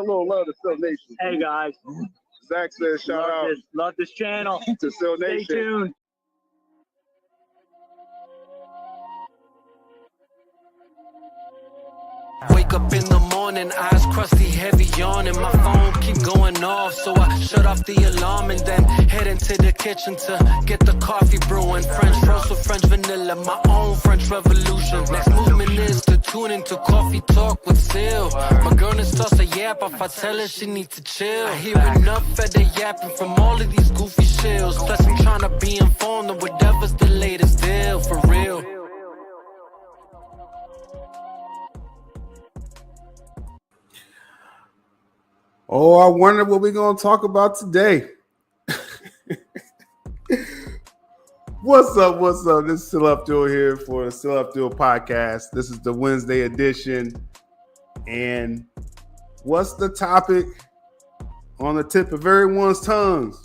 a little love to Sil Nation. Hey guys, Zach says shout out. Love this channel. To Sil Nation. Stay tuned. Wake up in the morning, eyes crusty, heavy yawning. My phone keep going off, so I shut off the alarm and then head into the kitchen to get the coffee brewing. French roast with French vanilla, my own French revolution. Next movement is to tune into Coffee Talk with Sil. My girl is toss a yap if I tell her she needs to chill. I hear enough of the yapping from all of these goofy shills. Plus I'm trying to be informed of whatever's the latest deal, for real. Oh, I wonder what we're going to talk about today. What's up? What's up? This is sylabdul here for the sylabdul podcast. This is the Wednesday edition. And what's the topic on the tip of everyone's tongues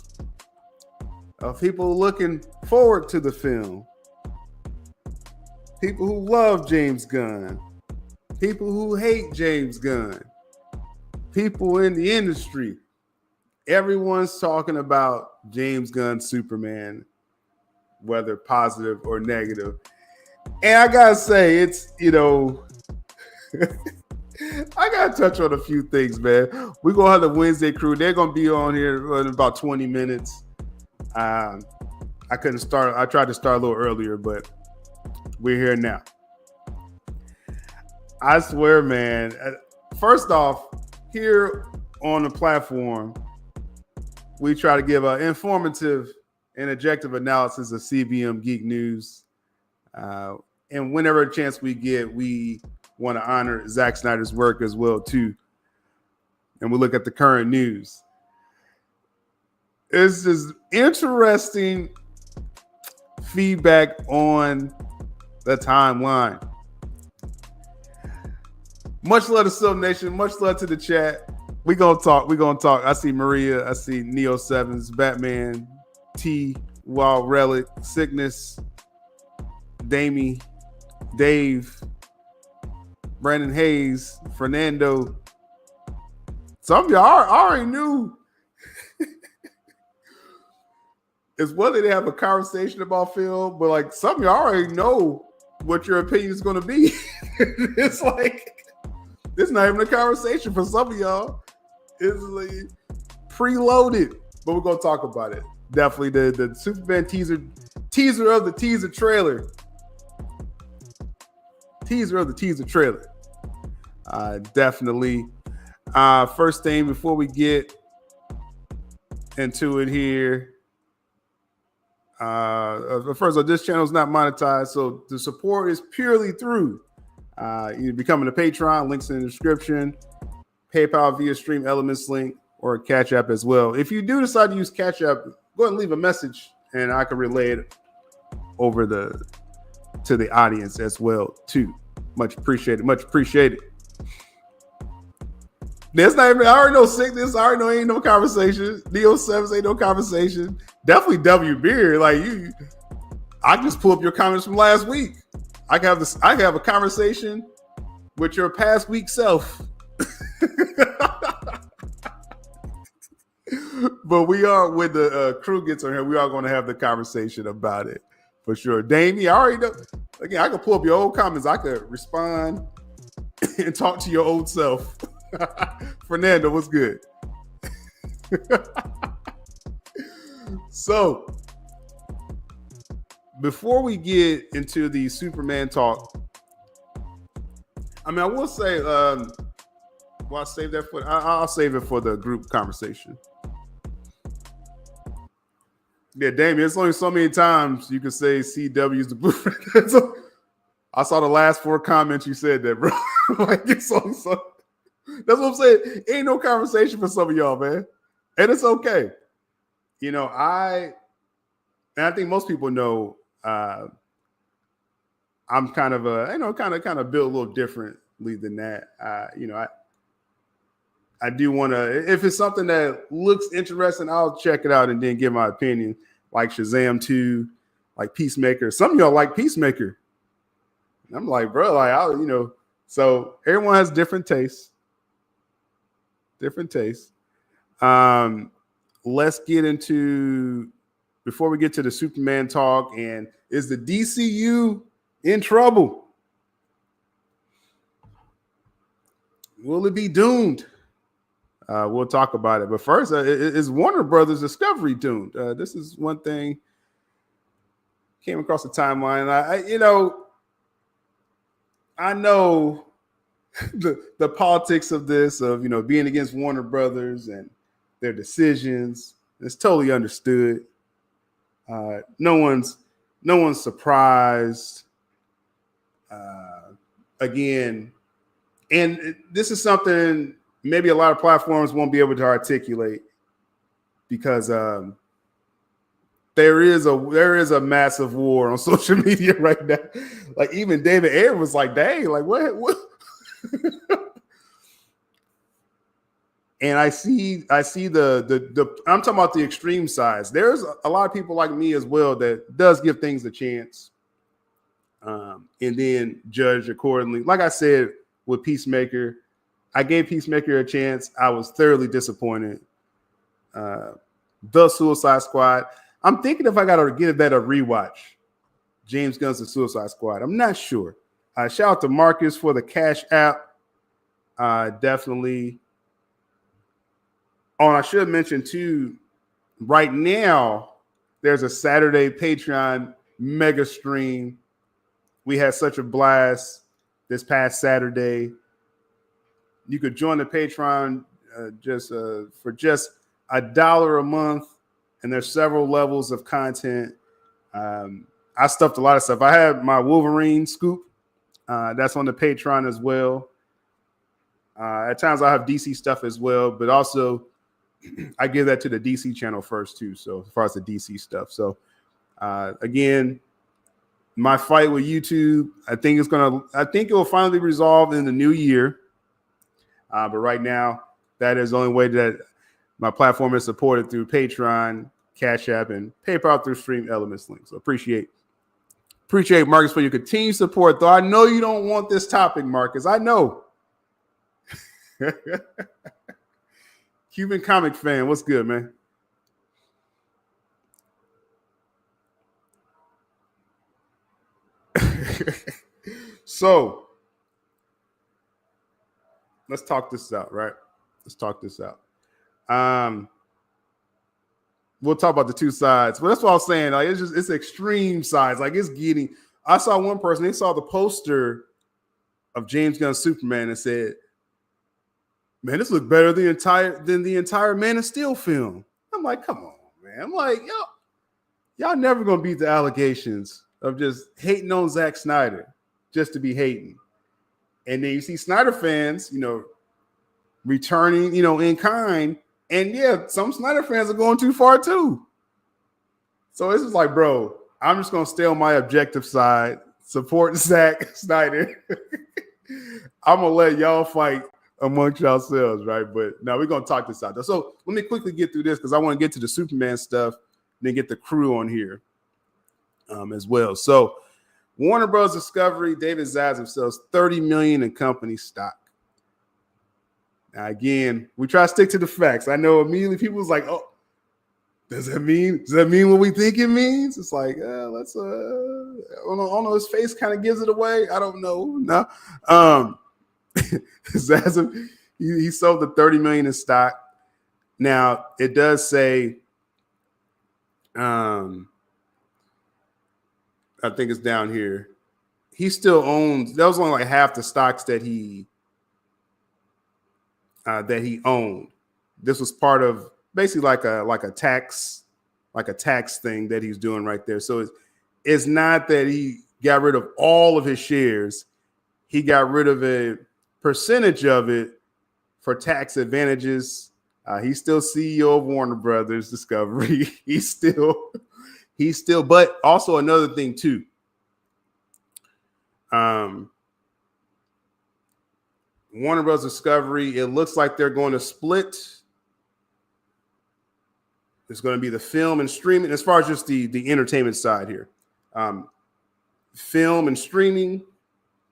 of people looking forward to the film? People who love James Gunn. People who hate James Gunn. People in the industry, everyone's talking about James Gunn's Superman, whether positive or negative. And I gotta say, it's, I gotta touch on a few things, man. We're gonna have the Wednesday crew. They're gonna be on here in about 20 minutes. I couldn't start. I tried to start a little earlier, but we're here now. I swear, man. First off, here on the platform, we try to give an informative and objective analysis of CBM Geek News. And whenever a chance we get, we want to honor Zack Snyder's work as well, too. And we look at the current news. It's just interesting feedback on the timeline. Much love to Sil Nation. Much love to the chat. We gonna talk. I see Maria. I see Neo Sevens, Batman, T, Wild Relic, Sickness, Damie, Dave, Brandon Hayes, Fernando. Some of y'all already knew. It's whether they have a conversation about film, but like some of y'all already know what your opinion is gonna be. It's like, it's not even a conversation for some of y'all. It's like preloaded, but we're gonna talk about it. Definitely the Superman teaser of the teaser trailer. Teaser of the teaser trailer. Definitely. First thing before we get into it here. First of all, this channel is not monetized, so the support is purely through either becoming a Patreon, links in the description, PayPal via Stream Elements link, or CashApp as well. If you do decide to use CashApp, go ahead and leave a message, and I can relay it over to the audience as well too. Much appreciated. Much appreciated. There's not even, I already know Sickness. I already know ain't no conversation. Neo Sevens ain't no conversation. Definitely W Beard. Like you, I can just pull up your comments from last week. I can have a conversation with your past week self. But we are, when the crew gets on here, we are going to have the conversation about it for sure. Damie, I already know. Again, I can pull up your old comments. I could respond and talk to your old self. Fernando, what's good? So, before we get into the Superman talk, I mean, I will say, well, I'll save that for, I'll save it for the group conversation. Yeah, Damien, it's only so many times you can say CW is the blueprint. I saw the last 4 comments you said that, bro. Like, it's only so. That's what I'm saying. Ain't no conversation for some of y'all, man. And it's okay. You know, I think most people know I'm kind of kind of built a little differently than that. I do want to, if it's something that looks interesting, I'll check it out and then give my opinion, like Shazam 2, like Peacemaker. Some of y'all like Peacemaker. And I'm like, bro, like, so everyone has different tastes. Different tastes. Let's get into, before we get to the Superman talk, and is the DCU in trouble? Will it be doomed? We'll talk about it. But first, is Warner Brothers Discovery doomed? This is one thing came across the timeline. I know the politics of this, of being against Warner Brothers and their decisions. It's totally understood. No one's surprised. Again, and this is something maybe a lot of platforms won't be able to articulate, because there is a massive war on social media right now. Like even David Ayer was like, "Dang, like what?" And I see the I'm talking about the extreme sides. There's a lot of people like me as well that does give things a chance, and then judge accordingly. Like I said with Peacemaker, I gave Peacemaker a chance. I was thoroughly disappointed. The Suicide Squad. I'm thinking if I got to give that a rewatch. James Gunn's The Suicide Squad. I'm not sure. Shout out to Marcus for the CashApp. Definitely. Oh, and I should mention too, right now, there's a Saturday Patreon mega stream. We had such a blast this past Saturday. You could join the Patreon for just $1 a month, and there's several levels of content. I stuffed a lot of stuff. I had my Wolverine scoop. That's on the Patreon as well. At times I have DC stuff as well, but also I give that to the DC channel first too. So as far as the DC stuff. So again, my fight with YouTube, I think it will finally resolve in the new year. But right now, that is the only way that my platform is supported, through Patreon, Cash App, and PayPal through Stream Elements link. So appreciate Marcus for your continued support. Though I know you don't want this topic, Marcus. I know. Cuban comic fan, what's good, man? So let's talk this out, right? Let's talk this out. We'll talk about the two sides, but that's what I was saying. Like it's extreme sides. Like it's getting. I saw one person. They saw the poster of James Gunn's Superman and said, "Man, this looks better than the entire Man of Steel film." I'm like, "Come on, man!" I'm like, y'all never gonna beat the allegations of just hating on Zack Snyder just to be hating. And then you see Snyder fans, returning, in kind. And yeah, some Snyder fans are going too far too. So it's just like, bro, I'm just going to stay on my objective side, support Zack Snyder. I'm going to let y'all fight amongst yourselves, right? But now we're going to talk this out. So let me quickly get through this because I want to get to the Superman stuff, then get the crew on here as well. So Warner Bros. Discovery, David Zaslav sells $30 million in company stock. Now, again, we try to stick to the facts. I know immediately people was like, "Oh, does that mean what we think it means?" It's like, let's I don't know. His face kind of gives it away. I don't know. No, Zaslav, he sold the $30 million in stock. Now it does say, I think it's down here. He still owns. That was only like half the stocks that he owned. This was part of basically like a tax thing that he's doing right there. So it's not that he got rid of all of his shares. He got rid of a percentage of it for tax advantages. He's still CEO of Warner Brothers Discovery. He's still, but also another thing too. Warner Bros. Discovery, it looks like they're going to split. It's going to be the film and streaming, as far as just the entertainment side here. Film and streaming,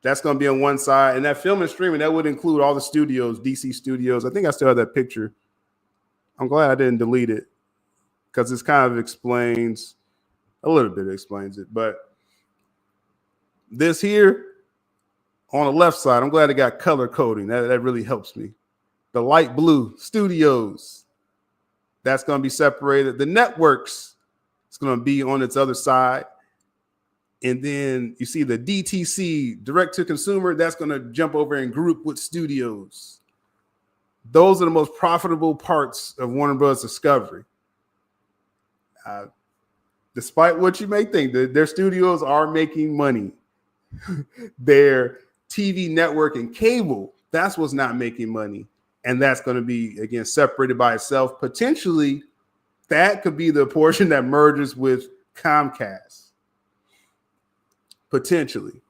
That's going to be on one side. And that film and streaming, that would include all the studios, DC studios. I think I still have that picture. I'm glad I didn't delete it because this kind of explains, a little bit explains it. But this here on the left side, I'm glad it got color coding. That really helps me. The light blue studios, that's going to be separated. The networks, it's going to be on its other side. And then you see the DTC, direct to consumer, that's going to jump over and group with studios. Those are the most profitable parts of Warner Bros. Discovery. Despite what you may think, their studios are making money. Their TV network and cable, that's what's not making money. And that's going to be, again, separated by itself. Potentially, that could be the portion that merges with Comcast. Potentially.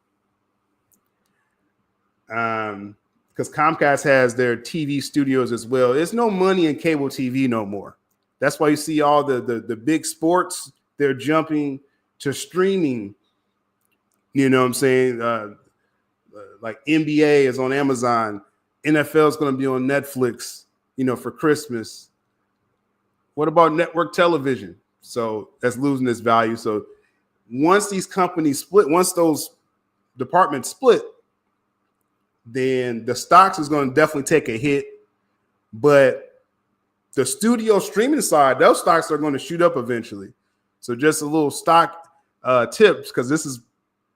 Because Comcast has their TV studios as well. There's no money in cable TV no more. That's why you see all the big sports, they're jumping to streaming. You know what I'm saying? Like NBA is on Amazon. NFL is going to be on Netflix, for Christmas. What about network television? So that's losing its value. So once these companies split, once those departments split, then the stocks is going to definitely take a hit. But the studio streaming side, those stocks are going to shoot up eventually. So just a little stock tips, because this is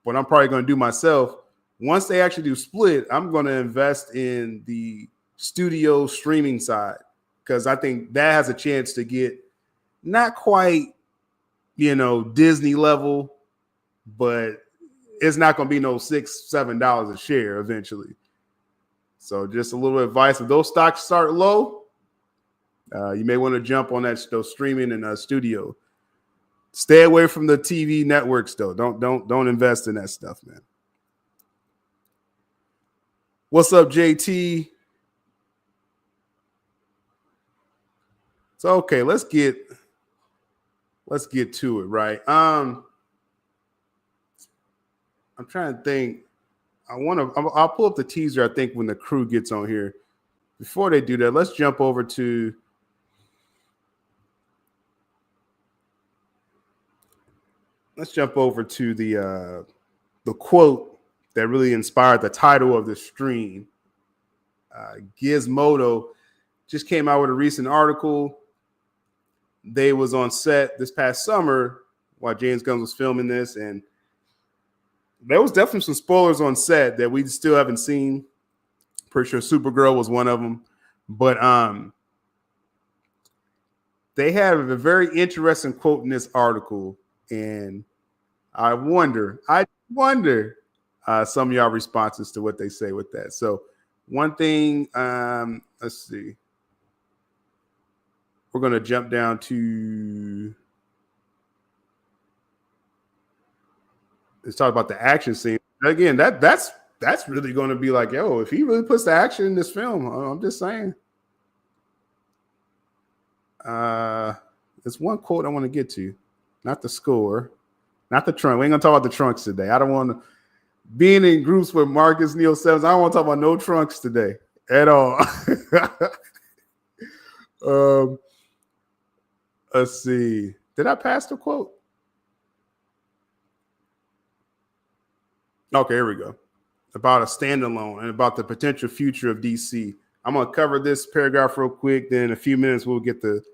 what I'm probably going to do myself. Once they actually do split, I'm going to invest in the studio streaming side, because I think that has a chance to get not quite, Disney level, but it's not going to be no $6-7 a share eventually. So just a little advice: if those stocks start low, you may want to jump on those streaming and studio. Stay away from the TV networks, though. Don't invest in that stuff, man. What's up, JT? So okay, let's get to it, right? I'm trying to think. I'll pull up the teaser, I think, when the crew gets on here. Before they do that, let's jump over to the quote that really inspired the title of the stream. Gizmodo just came out with a recent article. They was on set this past summer while James Gunn was filming this, and there was definitely some spoilers on set that we still haven't seen. Pretty sure Supergirl was one of them. But they have a very interesting quote in this article, and I wonder some of y'all responses to what they say with that. So one thing, let's see. We're going to jump down to, let's talk about the action scene. Again, that's really going to be like, yo, if he really puts the action in this film, I'm just saying. There's one quote I want to get to, not the score, not the trunk. We ain't going to talk about the trunks today. I don't want to, being in groups with Marcus Neal Sevens, I don't want to talk about no trunks today at all. Let's see. Did I pass the quote? Okay, here we go. About a standalone and about the potential future of DC. I'm going to cover this paragraph real quick. Then in a few minutes, we'll get the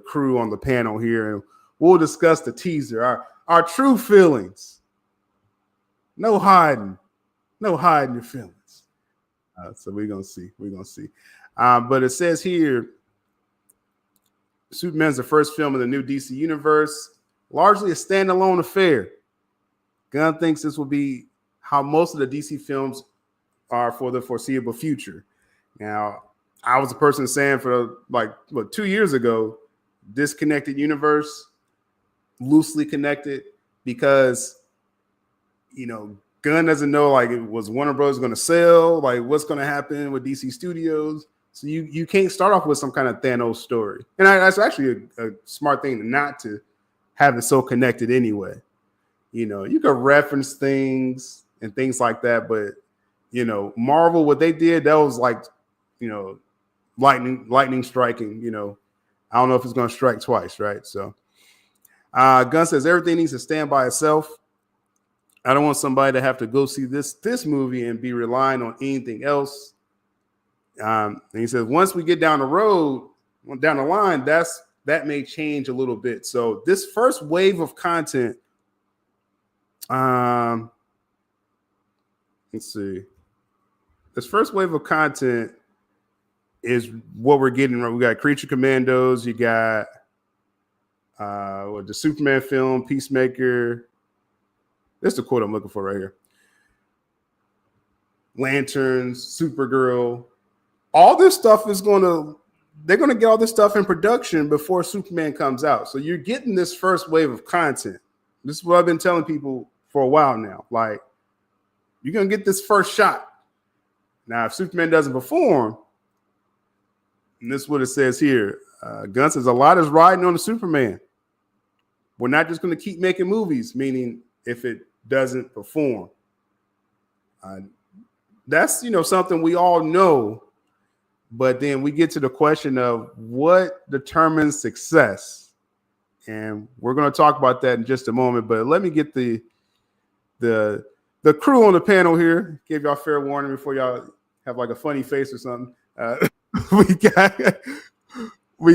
crew on the panel here, and we'll discuss the teaser, our true feelings. No hiding your feelings. So we're going to see. But it says here, Superman's the first film in the new DC universe, largely a standalone affair. Gunn thinks this will be how most of the DC films are for the foreseeable future. Now, I was a person saying for 2 years ago, disconnected universe, loosely connected, because, Gunn doesn't know, was Warner Bros. Going to sell? What's going to happen with DC Studios? So you can't start off with some kind of Thanos story. And that's actually a smart thing not to have it so connected anyway. You could reference things, and things like that. But Marvel, what they did, that was like, lightning striking. I don't know if it's going to strike twice, right? So, Gunn says everything needs to stand by itself. I don't want somebody to have to go see this movie and be relying on anything else. And he says once we get down the line, that may change a little bit. So this first wave of content, let's see. This first wave of content is what we're getting. We got Creature Commandos. You got the Superman film, Peacemaker. That's the quote I'm looking for right here. Lanterns, Supergirl. All this stuff they're going to get all this stuff in production before Superman comes out. So you're getting this first wave of content. This is what I've been telling people for a while now. Like, you're going to get this first shot. Now, if Superman doesn't perform, and this is what it says here, Gunn says a lot is riding on the Superman. We're not just going to keep making movies, meaning if it doesn't perform. That's, something we all know. But then we get to the question of what determines success. And we're going to talk about that in just a moment. But let me get the crew on the panel here. Give y'all fair warning before y'all have like a funny face or something. We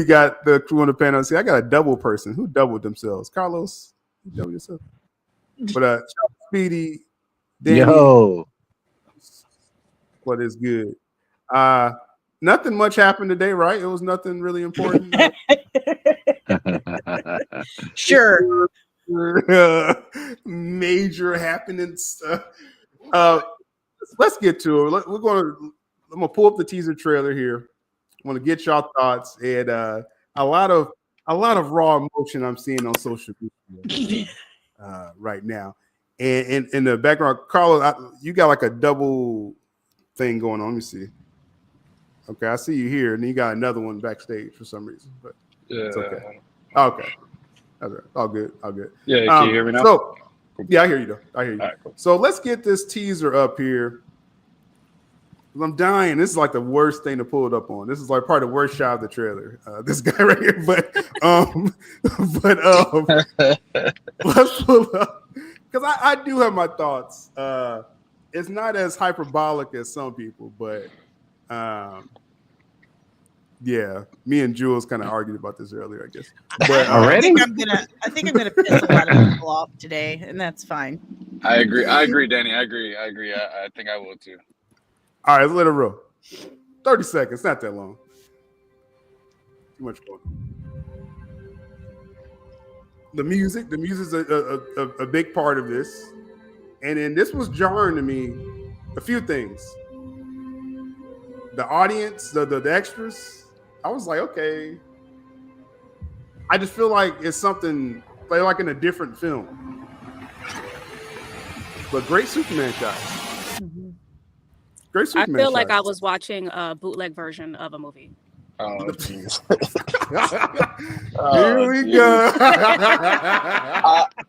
got the crew on the panel. See, I got a double person. Who doubled themselves? Carlos, you doubled yourself. But Speedy, Danny, yo, what is good? Nothing much happened today, right? It was nothing really important. Sure. Major happenings. Let's get to it. I'm gonna pull up the teaser trailer here. I want to get y'all thoughts and a lot of raw emotion I'm seeing on social media right now. And in the background, Carlos, you got like a double thing going on. Let me see. Okay, I see you here, and then you got another one backstage for some reason, but it's okay. Okay, all good. Yeah, can you hear me now? So, yeah, I hear you though. I hear you. All right, cool. So let's get this teaser up here. I'm dying. This is like the worst thing to pull it up on. This is like probably the worst shot of the trailer. This guy right here, but let's pull up because I do have my thoughts. It's not as hyperbolic as some people, but yeah, me and Jules kind of argued about this earlier, I guess. But already, I think I'm gonna piss a lot of people off today, and that's fine. I agree, Danny. I agree. I think I will too. All right, let's let it roll. 30 seconds, not that long. Too much going on. The music's a big part of this. And then this was jarring to me, a few things. The audience, the extras, I was like, okay. I just feel like it's something like in a different film. But great Superman shots. Mm-hmm. Great Superman I feel like shots. I was watching a bootleg version of a movie. Oh, jeez. Here we go.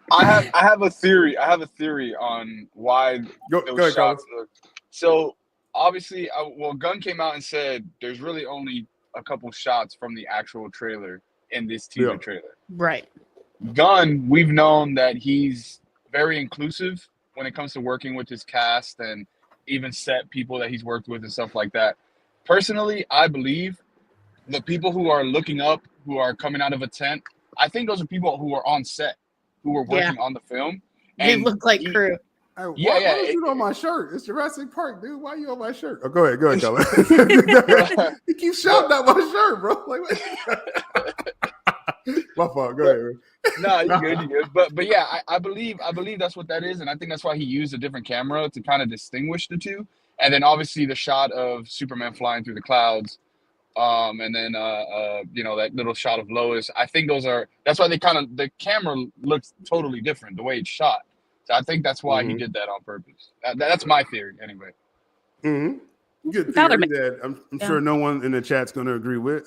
I have a theory. On why Go those ahead, shots look. So obviously, Gunn came out and said there's really only a couple shots from the actual trailer in this teaser trailer. Right. Gunn, we've known that he's very inclusive when it comes to working with his cast and even set people that he's worked with and stuff like that. Personally, I believe the people who are looking up, who are coming out of a tent, I think those are people who are on set, who were working on the film. They look like crew. Hey, what is it on my shirt? It's Jurassic Park, dude. Why are you on my shirt? Oh, go ahead, Colin. You keep shouting out my shirt, bro. Like, my fault. Go ahead, bro. No, you're good. But yeah, I believe that's what that is, and I think that's why he used a different camera to kind of distinguish the two. And then obviously the shot of Superman flying through the clouds, and then that little shot of Lois. I think that's why the camera looks totally different the way it's shot. So I think that's why he did that on purpose. That's my theory, anyway. Mm-hmm. Good theory that I'm sure no one in the chat's going to agree with.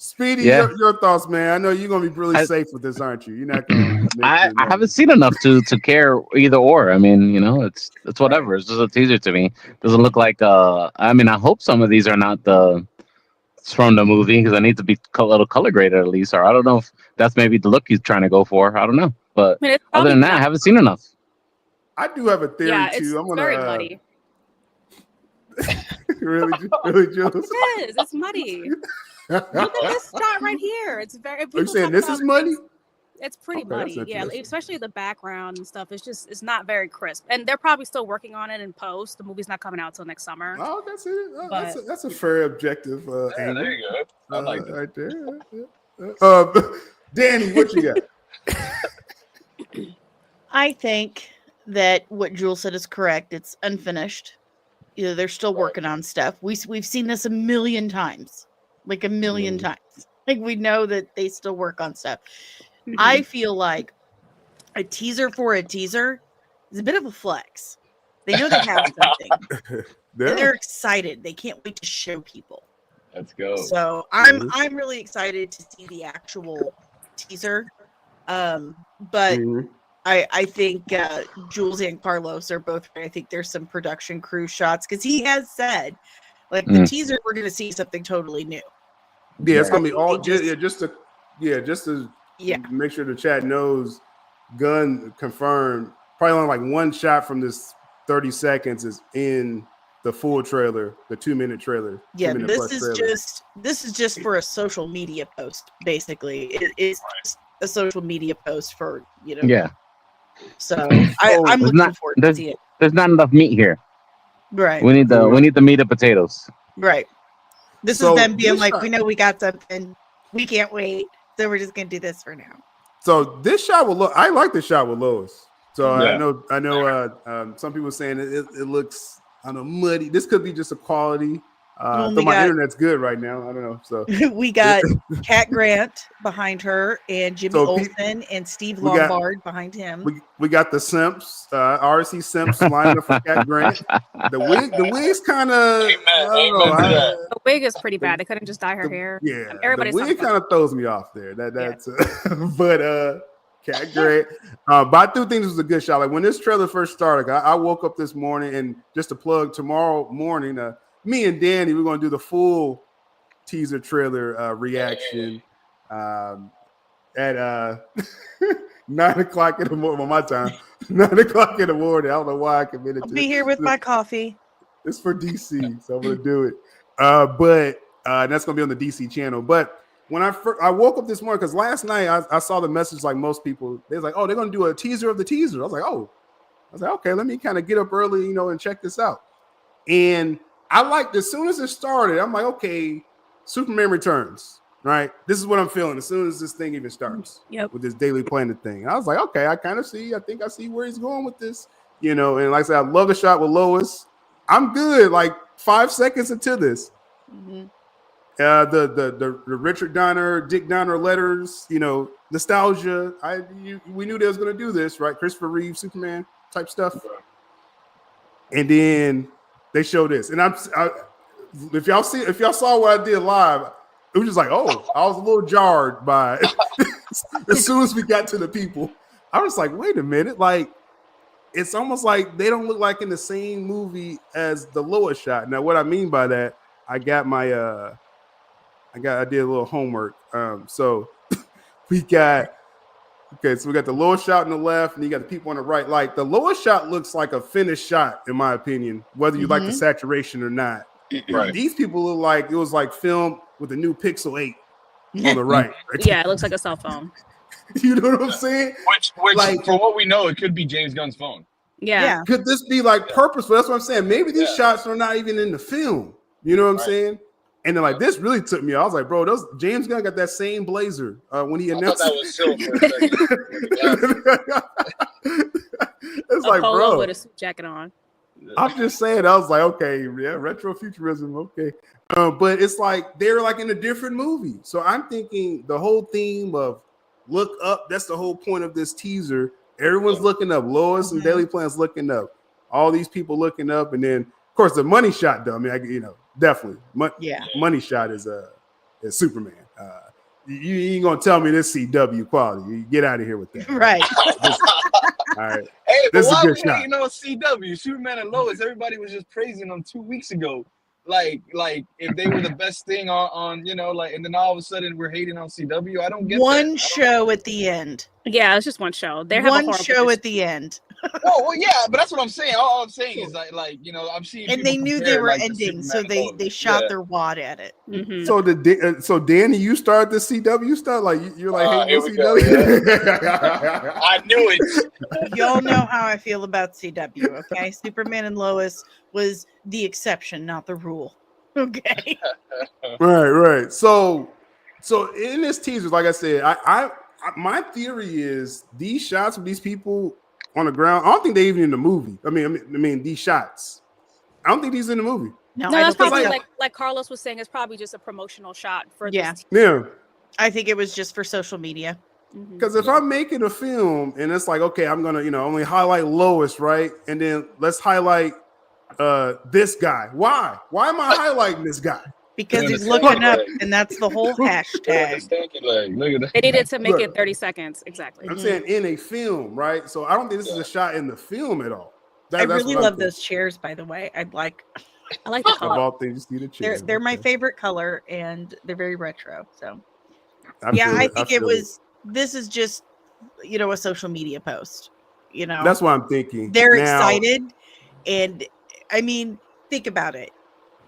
Speedy, Yeah. your thoughts, man. I know you're gonna be really safe with this, aren't you? You're not gonna. I haven't seen enough to care either or. I mean, you know, it's whatever. It's just a teaser to me. Doesn't look like I mean, I hope some of these are not from the movie because I need to be a little color graded at least, or I don't know if that's maybe the look he's trying to go for. I don't know, but I mean, it's other probably than that, I not. haven't seen enough. I do have a theory Yeah, it's too. I'm gonna very muddy. really, Jules. It is. It's muddy. Look at this shot right here. It's very. Are you people saying talk this about is muddy? It's pretty Okay, that's muddy, yeah. interesting. Especially the background and stuff. It's not very crisp, and they're probably still working on it in post. The movie's not coming out till next summer. Oh, that's it. But- That's a fair objective Yeah, angle. there you go. I like that. Right there. Danny, what you got? I think that what Jules said is correct. It's unfinished. You know, they're still working on stuff. We've seen this a million times, like a million times. Like we know that they still work on stuff. I feel like a teaser for a teaser is a bit of a flex. They know they have something. And they're excited. They can't wait to show people. Let's go. So I'm really excited to see the actual teaser. But I think Jules and Carlos are both right. I think there's some production crew shots because he has said, like the teaser, we're going to see something totally new. Yeah, it's gonna be all Just to make sure the chat knows. Gunn confirmed probably only like one shot from this 30 seconds is in the full trailer, the 2-minute trailer. Yeah, 2-minute this plus is trailer. just for a social media post. Basically, it is just a social media post for Yeah, So I'm looking forward to see it. There's not enough meat here. Right, We need the meat and potatoes. right. This So is them being this like, shot- we know we got something, we can't wait, so we're just gonna do this for now. So this shot will look. I like this shot with Lois. So Yeah. I know. Some people saying it looks muddy. This could be just a quality. Well, Though my internet's good right now. I don't know. So We got Kat Grant behind her, and Jimmy So Olsen, and Steve we got- Lombard behind him. we got the Simps, RC Simps lining up for Cat Grant. The wig's kind of. I don't know. Amen to that. The wig is pretty bad. They couldn't just dye her hair. Yeah, Everybody's the wig talking kind of throws me off there. That's but Cat Grant. But I do think this was a good shot. Like when this trailer first started, I woke up this morning and just to plug tomorrow morning, me and Danny, we're gonna do the full teaser trailer reaction at 9 o'clock in the morning, my time. 9 o'clock in the morning. I don't know why I committed I'll to be here with my coffee. It's for DC, so I'm gonna do it. But that's gonna be on the DC channel. But when I woke up this morning, because last night I saw the message like most people, they was like, oh, they're gonna do a teaser of the teaser. I was like, okay, let me kind of get up early, and check this out. And I liked as soon as it started, I'm like, okay, Superman Returns. Right, this is what I'm feeling as soon as this thing even starts. Yep. With this Daily Planet thing, I was like, okay, I think I see where he's going with this, And like I said, I love the shot with Lois. I'm good. Like 5 seconds into this, the Richard Donner, Dick Donner letters, nostalgia. We knew they was gonna do this, right? Christopher Reeve, Superman type stuff. And then they show this, and if y'all saw what I did live. It was just like, oh, I was a little jarred by it. As soon as we got to the people. I was like, wait a minute. Like, it's almost like they don't look like in the same movie as the Lois shot. Now, what I mean by that, I got my I did a little homework. So we got the Lois shot on the left, and you got the people on the right. Like the Lois shot looks like a finished shot, in my opinion, whether you like the saturation or not. Right. These people look like it was like filmed with a new Pixel 8 on the right. Yeah, it looks like a cell phone. You know what I'm saying? Which like, for what we know, it could be James Gunn's phone. Yeah. Could this be like purposeful? That's what I'm saying. Maybe these shots are not even in the film. You know what I'm saying? And then like this really took me. I was like, bro, James Gunn got that same blazer when he announced. I thought that was silver for a second. It's A like, polo bro, with a suit jacket on. I'm just saying. I was like, okay, yeah, retro futurism, okay. But it's like they're like in a different movie. So I'm thinking the whole theme of look up. That's the whole point of this teaser. Everyone's looking up. Lois and Daily Planet's looking up. All these people looking up, and then of course the money shot. Though I mean, definitely. Money shot is Superman. You ain't gonna tell me this CW quality. You get out of here with that. Right. All right. Hey, but This is a why good we shot. hating on CW? Superman and Lois, everybody was just praising them 2 weeks ago. Like if they were the best thing on and then all of a sudden we're hating on CW. I don't get One that. show at the end. Yeah, it's just one show. They have a One horrible show at the end. Well, yeah, but that's what I'm saying. All I'm saying is I'm seeing. And people they knew they compare, were like, the ending, so Superman and Lois. they shot Yeah. their wad at it. Mhm. So Danny, you started the CW stuff? Like you're like hating Here on we go, CW? I knew it. Y'all know how I feel about CW, okay? Superman and Lois was the exception, not the rule. Okay. Right. So in this teaser, like I said, I my theory is these shots of these people on the ground. I don't think they even in the movie. I mean these shots. I don't think these in the movie. No, No, I that's don't think probably so. like Carlos was saying. It's probably just a promotional shot for Yeah. this. Yeah. I think it was just for social media. Mhm. Because if I'm making a film and it's like, okay, I'm gonna, only highlight Lois, right? And then let's highlight this guy. Why? Why am I highlighting this guy? Because Doing he's the looking stanky up, leg. and that's the whole Doing the hashtag. stanky leg. Look at that. They needed to make Look. it 30 seconds exactly. I'm saying in a film, right? So I don't think this is a shot in the film at all. I That's really what I'm love thinking. those chairs, by the way. I like the Of color. all things, you see the chairs. They're my Okay. favorite color, and they're very retro. So I yeah, feel I it. think it feel was. This is just a social media post. That's what I'm thinking. They're Now- excited, and I mean, think about it.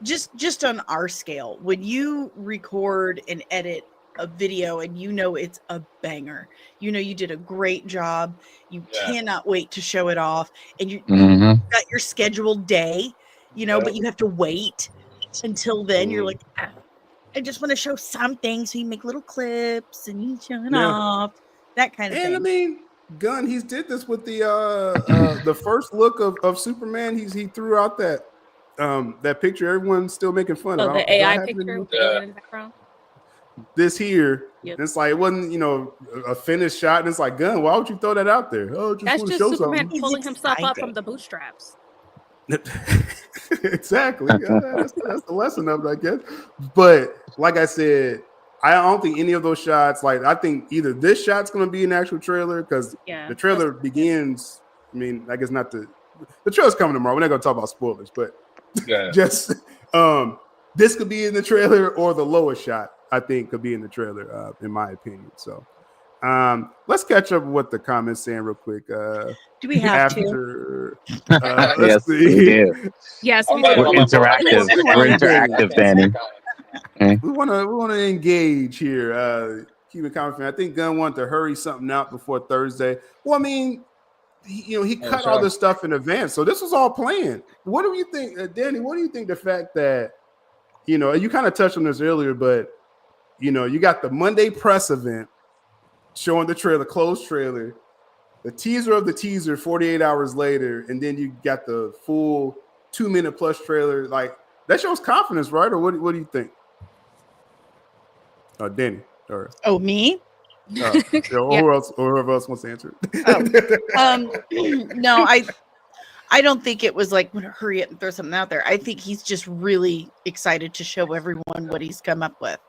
Just on our scale, when you record and edit a video and it's a banger, you did a great job, you cannot wait to show it off, and you got your scheduled day, but you have to wait until then. You're like, I just want to show something, so you make little clips and you show it off, that kind of And thing. I mean, Gunn, he's did this with the first look of Superman. He threw out that picture everyone's still making fun of. So the AI picture with the alien in the background. This here, Yep. it's like it wasn't a finished shot, and it's like, Gunn, why would you throw that out there? Oh, just That's want to just show Superman something. pulling He's himself up excited. from the bootstraps. Exactly. Yeah, that's the lesson of it, I guess. But like I said, I don't think any of those shots. Like I think either this shot's going to be an actual trailer because Yeah. the trailer begins. I mean, I guess not the trailer's coming tomorrow. We're not going to talk about spoilers, but just this could be in the trailer or the lowest shot. I think could be in the trailer, in my opinion. So let's catch up with what the comments saying real quick. Do we have to? After Yes, let's we see. do. Yes, I'm we not do. We're gonna- interactive. We're interactive, Danny. We want to engage here. Keep it confident. I think Gunn wanted to hurry something out before Thursday. Well, I mean, he cut all this stuff in advance, so this was all planned. What do you think, Danny? What do you think the fact that you kind of touched on this earlier, but you got the Monday press event showing the trailer, closed trailer, the teaser of the teaser 48 hours later, and then you got the full 2-minute plus trailer. Like that shows confidence, right? Or what do you think? Danny, or Me? whoever else wants to answer it. No, I don't think it was like hurry up and throw something out there. I think he's just really excited to show everyone what he's come up with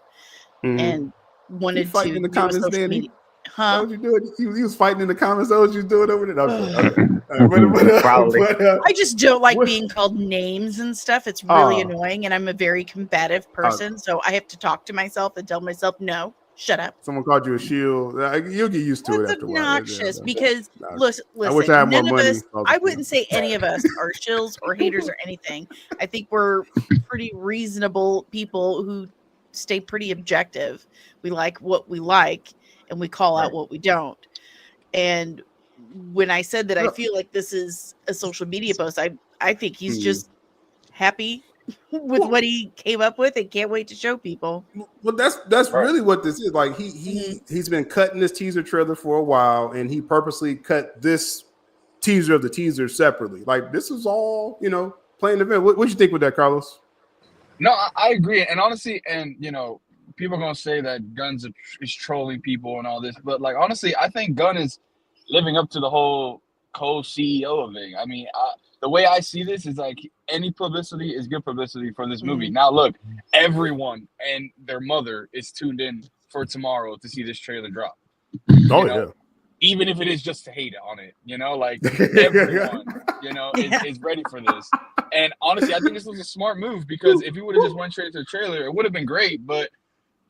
and wanted fighting to in the do a comments, social Danny? media. Huh? What you doing? He was fighting in the comments. That what you doing over there? Okay. Probably. I just don't like what- being called names and stuff. It's really Aw. annoying, and I'm a very combative person, so I have to talk to myself and tell myself, no, shut up. Someone called you a shield. You'll get used to it That's after a while. obnoxious because Nah. listen, I wish I had more none of money. us, I wouldn't say any of us are shills or haters or anything. I think we're pretty reasonable people who stay pretty objective. We like what we like and we call out what we don't. And when I said that I feel like this is a social media post, I think he's just happy with what he came up with and can't wait to show people. Well, that's really what this is. Like he's been cutting this teaser trailer for a while, and he purposely cut this teaser of the teaser separately. Like this is all playing the event. What you think with that, Carlos? No, I agree. And honestly, people are gonna say that Gunn is trolling people and all this, but like honestly, I think Gunn is living up to the whole co-CEO of VEGA. I mean, the way I see this is like any publicity is good publicity for this movie. Now, look, everyone and their mother is tuned in for tomorrow to see this trailer drop. Oh You know? yeah. Even if it is just to hate on it, you know, like everyone, you know, is ready for this. And honestly, I think this was a smart move because if he would have just went straight to the trailer, it would have been great. But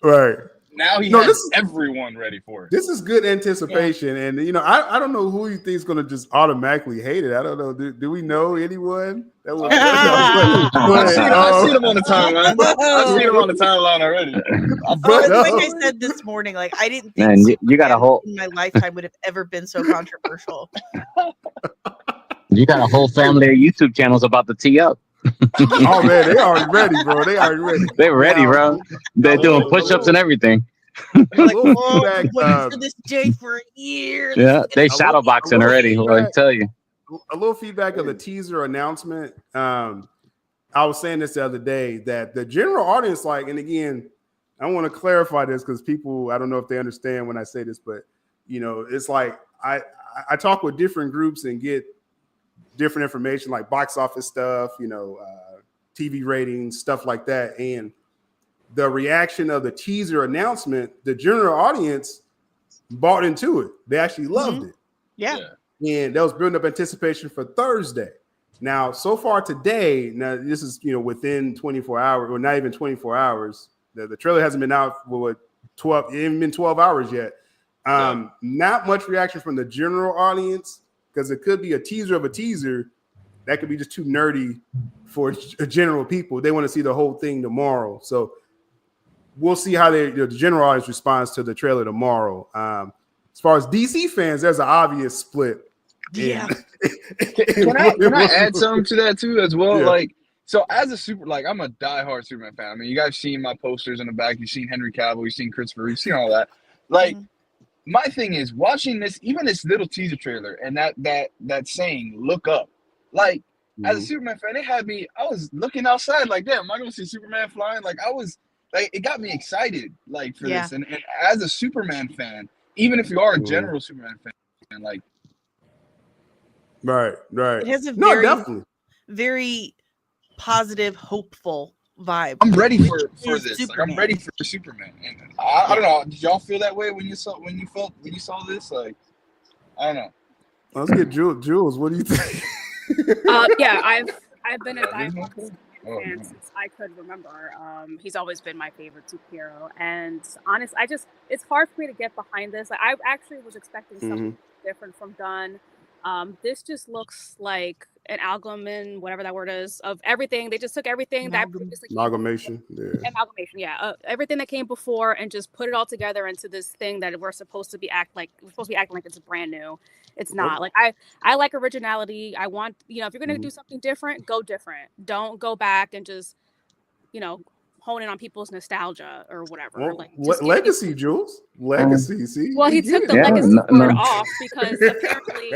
Right. now he has everyone ready for it. This is good anticipation, and you know, I don't know who you think is going to just automatically hate it. I don't know. Do we know anyone that would? I've seen him on the timeline. I've seen him on the timeline already. Like I said this morning, like I didn't think you got a whole in my lifetime would have ever been so controversial. You got a whole family of YouTube channels about to tee up. Oh man, they already ready, bro. They already ready. They're ready, bro. They're doing push-ups and everything. Like, waiting for this day for a year. Yeah, they shadow boxing already. I tell you. A little feedback of the teaser announcement. I was saying this the other day that the general audience, like, and again, I want to clarify this because people, I don't know if they understand when I say this, but you know, it's like I talk with different groups and get different information like box office stuff, you know, TV ratings, stuff like that. And the reaction of the teaser announcement, the general audience bought into it. They actually loved it. Yeah. And that was building up anticipation for Thursday. Now, so far today, now this is, you know, within 24 hours or not even 24 hours. The trailer hasn't been out for 12, it hasn't been 12 hours yet. Not much reaction from the general audience because it could be a teaser of a teaser that could be just too nerdy for general people. They want to see the whole thing tomorrow. So we'll see how the general audience responds to the trailer tomorrow. As far as DC fans, there's an obvious split. Yeah. Can I add something to that too as well? Yeah. Like, so as I'm a diehard Superman fan. I mean, you guys seen my posters in the back. You've seen Henry Cavill. You've seen Christopher. You've seen all that. Like, my thing is watching this, even this little teaser trailer, and that saying, "Look up." Like, as a Superman fan, it had me. I was looking outside, like, damn, am I gonna see Superman flying? Like, I was like, it got me excited, like, for this. And as a Superman fan, even if you are a general Superman fan, like, right. It has a very positive, hopeful vibe. I'm ready for this. Like, I'm ready for Superman. And I don't know. Did y'all feel that way when you saw this? Like, I don't know. Let's get Jules. What do you think? Yeah, I've been a diehard fan since I could remember. He's always been my favorite superhero, and honestly, it's hard for me to get behind this. Like, I actually was expecting something different from Gunn. This just looks like an amalgam, whatever that word is, of everything. They just took everything that previously amalgamation, everything that came before and just put it all together into this thing that we're supposed to be acting like it's brand new. It's not. Like, I like originality. I want, you know, if you're gonna do something different, go different. Don't go back and just, you know, hone in on people's nostalgia or whatever. Well, like, legacy, Jules. Legacy. See. Well, he took the legacy word off because apparently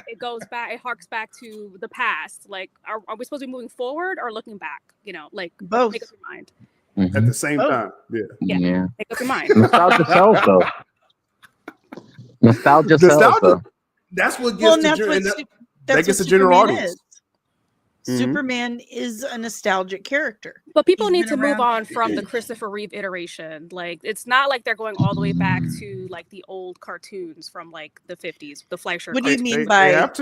it goes back. It harks back to the past. Like, are we supposed to be moving forward or looking back? You know, like, both. Make up your mind. At the same time. Yeah. Make up your mind. Nostalgia sells, though. Nostalgia sells, though. That's what gets the general audience. Superman is a nostalgic character, but people need to move on from the Christopher Reeve iteration. Like, it's not like they're going all the way back to like the old cartoons from like the 50s, the Fleischer. What do you mean by that?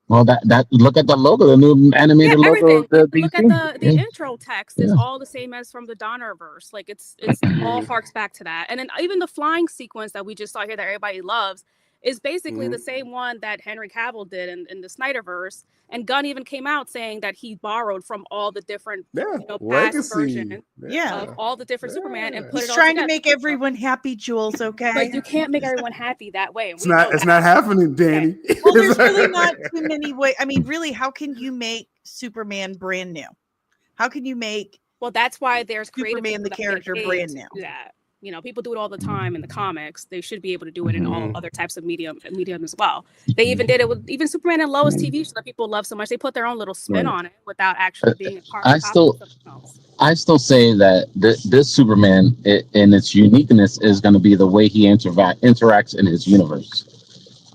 Well, that look at the logo, the new animated logo. Look at the intro text is all the same as from the Donnerverse. Like, it's all harks back to that. And then even the flying sequence that we just saw here that everybody loves is basically the same one that Henry Cavill did in the Snyderverse. And Gunn even came out saying that he borrowed from all the different past versions of all the different Superman and put it all trying together. To make everyone happy, Jules, okay? But you can't make everyone happy that way. It's not happening, Danny. Well, there's really not too many ways. I mean, really, how can you make Superman brand new? How can you make that's why there's Superman the character brand new. You know, people do it all the time in the comics. They should be able to do it in all other types of medium as well. They even did it with even Superman and Lois TV show that people love so much. They put their own little spin on it without actually being a part of something else. I still say that this Superman in its uniqueness is going to be the way he interacts in his universe.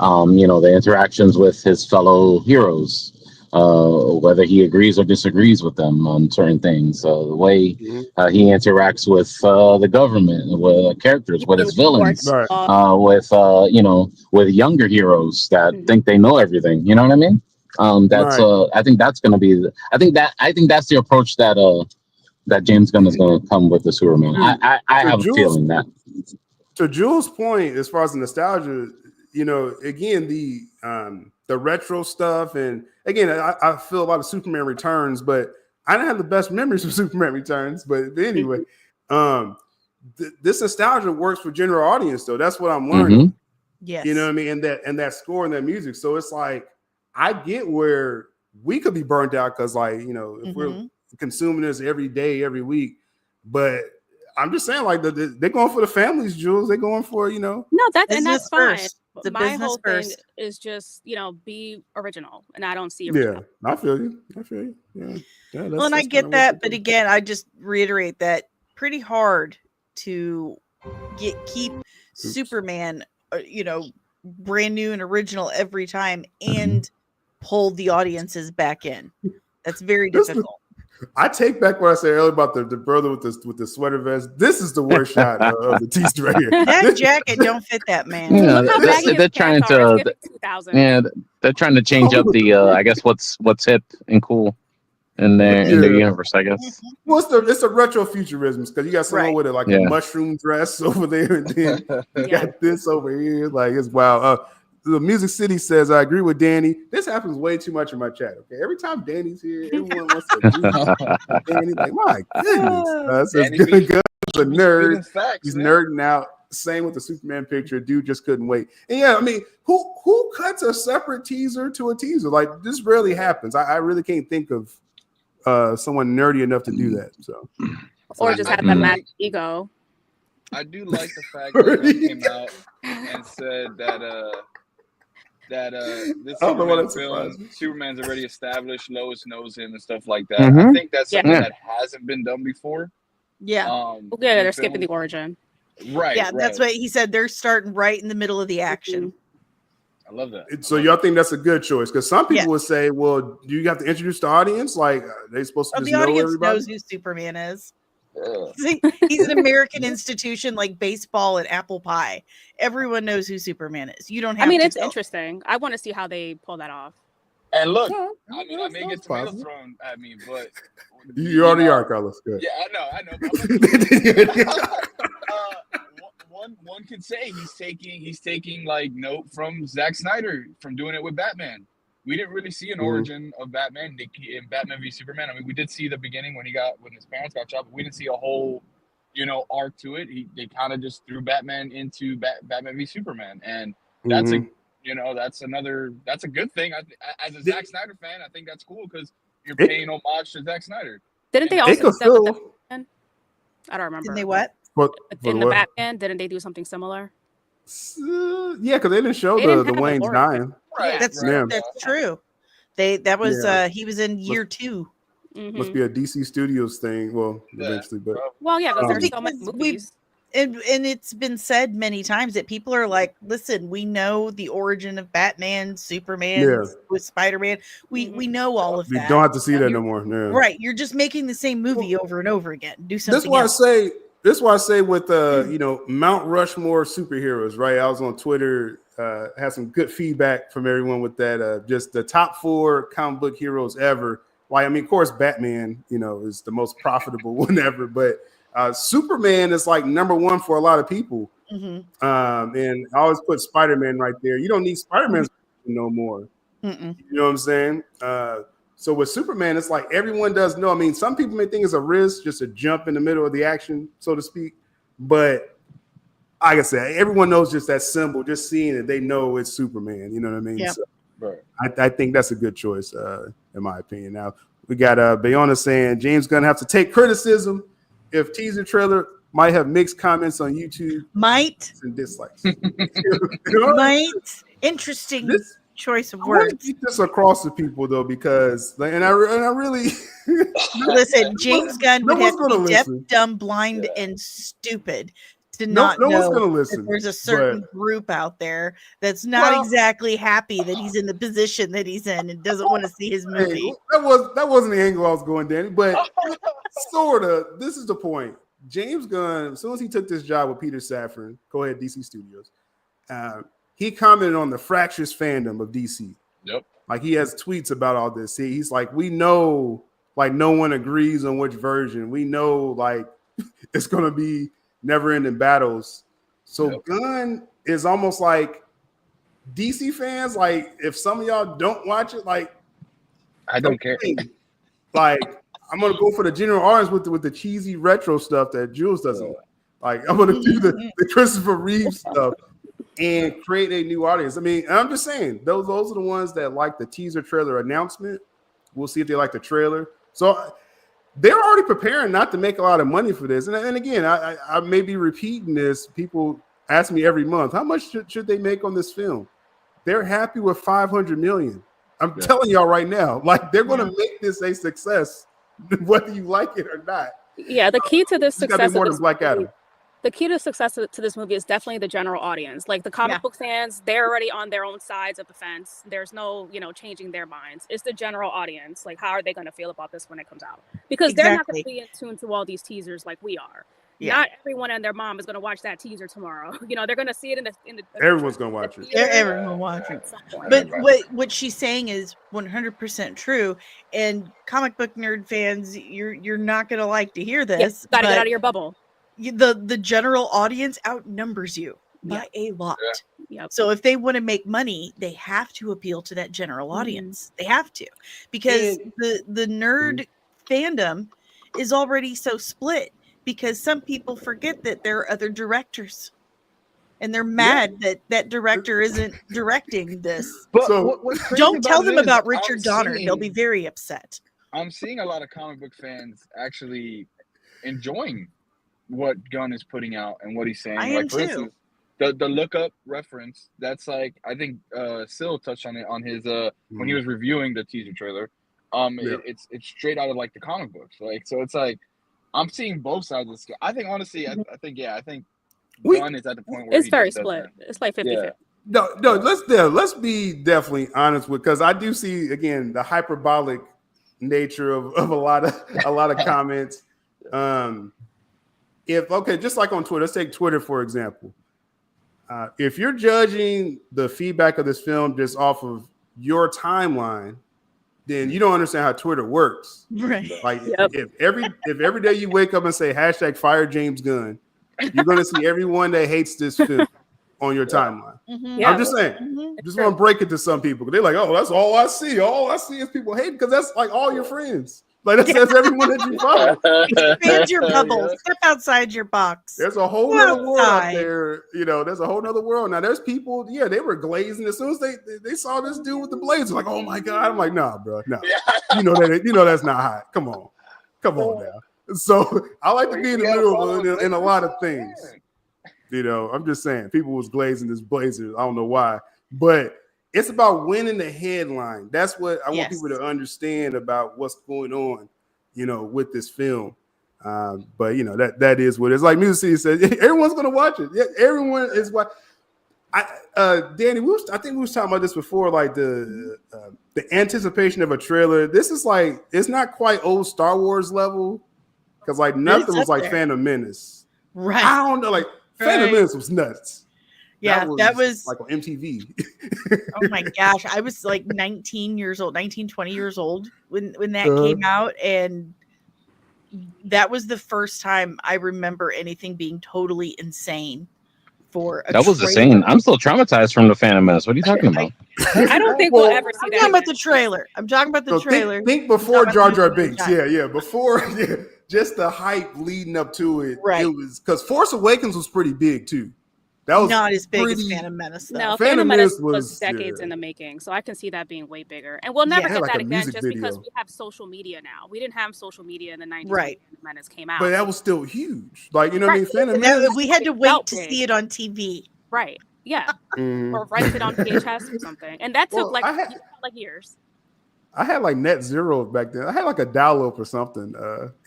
You know, the interactions with his fellow heroes. whether he agrees or disagrees with them on certain things. The way he interacts with the government, with characters, with his villains, Right. with with younger heroes that think they know everything. You know what I mean? That's Right. I think that's going to be. I think that's the approach that that James Gunn is going to come with the Superman. I have a feeling that. To Jules' point, as far as the nostalgia, again, the retro stuff, and again, I feel a lot of Superman Returns, but I didn't have the best memories of Superman Returns. But anyway, this nostalgia works for general audience, though. That's what I'm learning. Yes. You know what I mean? And that score and that music. So it's like, I get where we could be burnt out because, like, if we're consuming this every day, every week, but I'm just saying, like, they're going for the families, Jules. They're going for, No, that's fine. My whole thing is just, be original, and I don't see original. Yeah, I feel you. Yeah. Well, and I get that, but again, I just reiterate that pretty hard to keep Superman, brand new and original every time, and pull the audiences back in. That's very difficult. I take back what I said earlier about the brother with the sweater vest. This is the worst shot of the teaser right here. That jacket don't fit that man. Yeah, they're trying to. They're trying to change up the. I guess what's hip and cool in their universe. I guess. Well, it's a retro futurism because you got someone with a mushroom dress over there, and then you got this over here. Like, it's wild. The Music City says, I agree with Danny. This happens way too much in my chat. Okay, every time Danny's here, everyone wants to do Danny. Like, my goodness, Danny Gun's a nerd. He's nerding out. Same with the Superman picture. Dude just couldn't wait. And yeah, I mean, who cuts a separate teaser to a teaser? Like, this rarely happens. I really can't think of someone nerdy enough to do that. So, or just have that mad ego. I do like the fact that he came out and said that this Superman film, Superman's already established, Lois knows him and stuff like that. I think that's something that hasn't been done before. Yeah. They're skipping the origin. Right. Yeah, that's what he said. They're starting right in the middle of the action. I love that. So y'all think that's a good choice? Because some people would say, well, do you have to introduce the audience? Like, are they supposed to just know everybody? The audience knows who Superman is. He's an American institution like baseball and apple pie. Everyone knows who Superman is. You don't have it's interesting. I want to see how they pull that off. And look, I may get tomatoes thrown at me, but you already are, Carlos. Good. Yeah, I know. One could say he's taking like note from Zack Snyder from doing it with Batman. We didn't really see an origin of Batman in Batman v Superman. I mean, we did see the beginning when his parents got shot, but we didn't see a whole, arc to it. They kind of just threw Batman into Batman v Superman, and that's that's a good thing. As a Zack Snyder fan, I think that's cool because you're paying homage to Zack Snyder. Didn't they also do that with the Batman? I don't remember. Didn't they what? In the Batman, didn't they do something similar? Yeah, because they didn't show the Wayne's dying. Right, that's true. That was he was in year 2. Must be a DC Studios thing. Well, eventually, but because there's so many movies. And it's been said many times that people are like, listen, we know the origin of Batman, Superman, with Spider-Man. We know all of that. We don't have to see that no more. Yeah. Right. You're just making the same movie over and over again. Do something. That's why I say with Mount Rushmore superheroes, right? I was on Twitter, had some good feedback from everyone with that. Just the top 4 comic book heroes ever. Like, I mean, of course, Batman, is the most profitable one ever, but Superman is like number 1 for a lot of people. And I always put Spider-Man right there. You don't need Spider-Man no more. You know what I'm saying? So with Superman, it's like everyone does know. I mean, some people may think it's a risk, just a jump in the middle of the action, so to speak. But like I said, everyone knows just that symbol, just seeing it, they know it's Superman. You know what I mean? Yeah. So, I think that's a good choice, in my opinion. Now, we got Bayona saying James Gunn have to take criticism if teaser trailer might have mixed comments on YouTube. Might. And dislikes. Might. Interesting. Choice of words. I want to keep this across to people though, because and I really listen. James Gunn would have to be deaf, dumb, blind, and stupid to No not one's know gonna that listen. there's a certain group out there that's not exactly happy that he's in the position that he's in and doesn't want to see his movie. Hey, that wasn't the angle I was going, Danny, but sort of. This is the point. James Gunn, as soon as he took this job with Peter Safran, go ahead, DC Studios, he commented on the fractious fandom of DC. Yep. Like he has tweets about all this. He's like, we know, like no one agrees on which version. We know, like it's gonna be never-ending battles. So Gunn is almost like DC fans. Like if some of y'all don't watch it, like I don't care. Like I'm gonna go for the general audience with the cheesy retro stuff that Jules doesn't like. I'm gonna do the Christopher Reeve stuff and create a new audience. I mean, I'm just saying those are the ones that like the teaser trailer announcement. We'll see if they like the trailer. So they're already preparing not to make a lot of money for this. And again, I may be repeating this. People ask me every month, how much should they make on this film? They're happy with $500 million. I'm telling y'all right now, like they're going to make this a success, whether you like it or not. Yeah, the key to this success more than Black Adam. The key to success to this movie is definitely the general audience. Like the comic book fans, they're already on their own sides of the fence. There's no, changing their minds. It's the general audience. Like, how are they going to feel about this when it comes out? Because they're not going to be in tune to all these teasers like we are. Yeah. Not everyone and their mom is going to watch that teaser tomorrow. They're going to see it in the everyone's going to watch it. Everyone will watch it. But what she's saying is 100% true. And comic book nerd fans, you're not going to like to hear this. Got to get out of your bubble. The general audience outnumbers you by a lot. Yep. So if they want to make money, they have to appeal to that general audience. They have to, because the nerd fandom is already so split, because some people forget that there are other directors and they're mad that director isn't directing this. But don't tell them about Richard Donner. They'll be very upset. I'm seeing a lot of comic book fans actually enjoying what Gunn is putting out and what he's saying. I am for instance, the look up reference, that's like, I think Syl touched on it on his when he was reviewing the teaser trailer. It's straight out of like the comic books. Like, so it's like I'm seeing both sides of the scale. I think honestly, I think Gunn is at the point where it's very split. It's like 50-50. No, let's be definitely honest with, because I do see again the hyperbolic nature of a lot of comments. Just like on Twitter, let's take Twitter for example. If you're judging the feedback of this film just off of your timeline, then you don't understand how Twitter works. Right. Like if every day you wake up and say #fire James Gunn, you're going to see everyone that hates this film on your timeline. Mm-hmm. I'm just saying. Just want to break it to some people. They're like, oh, that's all I see. All I see is people hating, because that's like all your friends. Like that's everyone that you follow. Expand your bubble. Step outside your box. There's a whole other world out there. There's a whole other world. Now there's people, they were glazing as soon as they saw this dude with the blades. Like, oh my God. I'm like, nah, bro, no. That's not hot. Come on now. So I like to be in the middle in a lot of things. I'm just saying, people was glazing this blazers. I don't know why, but it's about winning the headline. That's what I want people to understand about what's going on, with this film. But that is what it's like. Music City says everyone's gonna watch it. Yeah, everyone is what. Danny, I think we was talking about this before, like the anticipation of a trailer. This is like, it's not quite old Star Wars level, because like nothing was like Phantom Menace. Right. I don't know, like Phantom Menace was nuts. Yeah, that was like on MTV. Oh my gosh, I was like 19, 20 years old when that came out, and that was the first time I remember anything being totally insane. That was insane. I'm still traumatized from the Phantom Menace. What are you talking about? I don't think we'll ever see that. I'm talking about the trailer. I'm talking about the trailer. Think before Jar Jar Binks. Before just the hype leading up to it. Right. It was because Force Awakens was pretty big too. That was not as big as Phantom Menace, though. No, Phantom Menace was decades in the making, so I can see that being way bigger. And we'll never get that again just because we have social media now. We didn't have social media in the 90s when Phantom Menace came out. But that was still huge. Like, you know what I mean? Phantom Menace, we had to wait to see it on TV. Right. Yeah. Or rent it on VHS or something. And that took like years. I had like net zero back then. I had like a dial-up or something,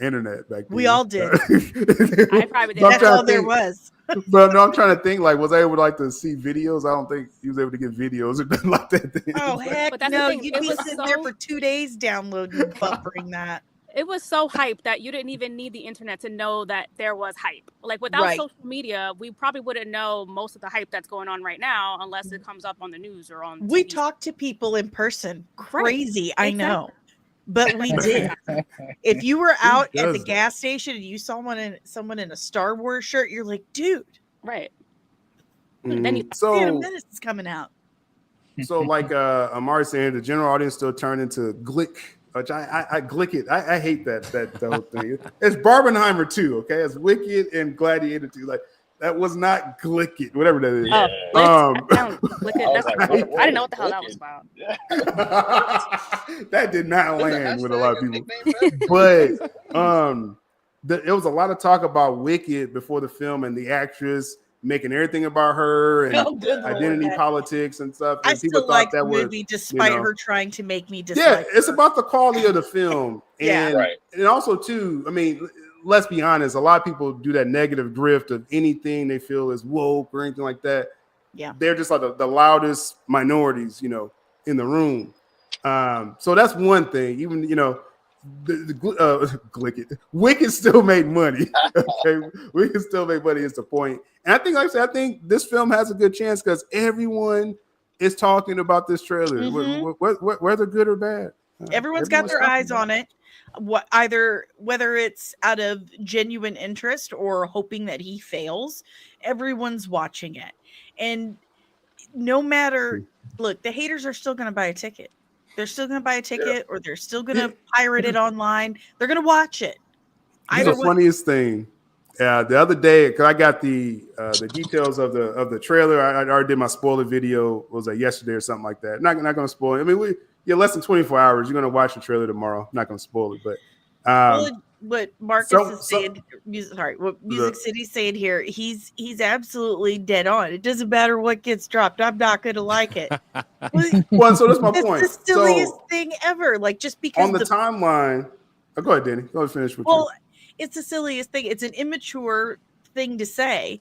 internet back then. We all did. I probably did. That's all there was. But no, I'm trying to think. Like, was I able to like to see videos? I don't think he was able to get videos or nothing like that. Then. Oh heck But that's the no! thing, You'd it be was sitting so- there for 2 days downloading and buffering that. It was so hyped that you didn't even need the internet to know that there was hype. Like without Right. social media, we probably wouldn't know most of the hype that's going on right now unless it comes up on the news or on We TV. talked to people in person. Right. Crazy, I Exactly. know, but we did. If you were out at does the that? gas station and you saw someone in a Star Wars shirt, you're like, dude, Right. Then you Phantom So, Menace is coming out. so like Amari saying, the general audience still turned into Glick, which I Glick it. I hate that whole thing. It's Barbenheimer 2, okay? It's Wicked and Gladiator 2. Like that was not Glick it, whatever that is. Oh, look at I was that's like, I what didn't know what the hell that was Wicked? about. That did not Is that land with a lot of hashtag people. nickname, bro? But it was a lot of talk about Wicked before the film and the actress making everything about her and Oh, good Lord, identity that- politics and stuff. I And people still like thought the that was movie despite know. her trying to make me yeah, dislike. it's about the quality of the film. Yeah. And, Right. and also too, I mean, let's be honest, a lot of people do that negative drift of anything they feel is woke or anything like that. Yeah. They're just like the loudest minorities, in the room. So that's one thing. Even Glick it. Wicked still made money. Okay, Wicked still made money is the point. And I think, like I said, I think this film has a good chance because everyone is talking about this trailer, Mhm. whether good or bad. Everyone's got their talking eyes about on it. Whether it's out of genuine interest or hoping that he fails, everyone's watching it. And no matter, look, the haters are still going to buy a ticket. They're still going to buy a ticket, or they're still going to pirate it online. They're going to watch it. It's Either the way, funniest thing. The other day, because I got the details of the trailer. I already did my spoiler video. What was that yesterday or something like that? Not going to spoil it. I mean, less than 24 hours. You're going to watch the trailer tomorrow. I'm not going to spoil it, but what Marcus is saying, what Music City's saying here, he's absolutely dead on. It doesn't matter what gets dropped. I'm not going to like it. well, so that's my It's point. the silliest So thing ever. Like, just because on the timeline, go ahead, Danny. Go ahead, finish with well, it's the silliest thing. It's an immature thing to say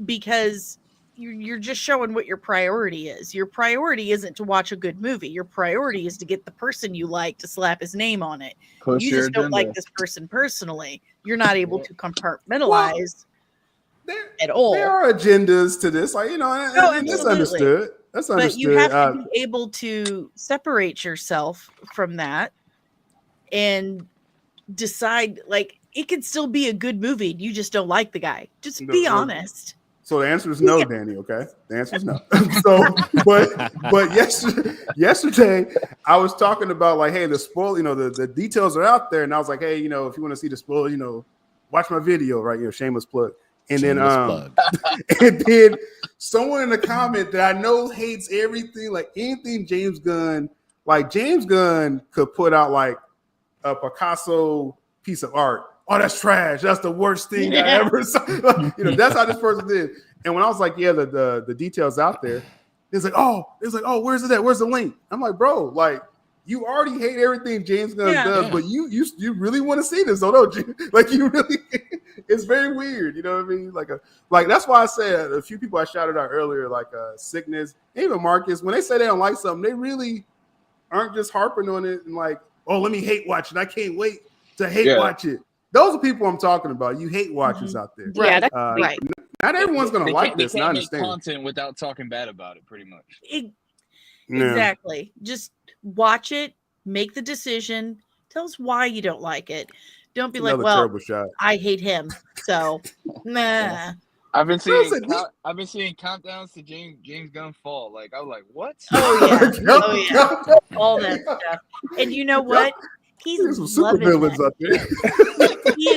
because you're just showing what your priority is. Your priority isn't to watch a good movie. Your priority is to get the person you like to slap his name on it. Push You your just don't like agenda. this person personally. You're not able to compartmentalize at all. There are agendas to this, like and that's absolutely. understood. That's understood. But you have to be able to separate yourself from that and decide, like, it could still be a good movie. You just don't like the guy. Just be honest. So the answer is no, Danny. Okay, the answer is no. So, but yesterday I was talking about like, hey, the spoil, the details are out there, and I was like, hey, if you want to see the spoil, watch my video, right? Shameless plug. And Shameless then, plug. and then someone in the comment that I know hates everything, like anything James Gunn, like James Gunn could put out like a Picasso piece of art. Oh, that's trash. That's the worst thing I ever saw. That's how this person did. And when I was like, yeah, the details out there, it's like, oh, where's it at? Where's the link? I'm like, bro, like you already hate everything James Gunn does, but you really want to see this, so don't you? Like you really, it's very weird. You know what I mean? Like that's why I said a few people I shouted out earlier, like Sickness, even Marcus, when they say they don't like something, they really aren't just harping on it and like, oh, let me hate watch it. I can't wait to hate watch it. Those are people I'm talking about. You hate watchers out there. Yeah, that's Right. Not everyone's going to like this. They And I can't make understand. content without talking bad about it, pretty much. Exactly. Just watch it, make the decision, tell us why you don't like it. Don't be Another like, well, terrible shot. I hate him. So, nah. I've been seeing Listen, countdowns to James Gunn fall. Like I was like, what? Oh, yeah. Oh, yeah. All that stuff. And you know what? There's some He's super loving villains that. up there. He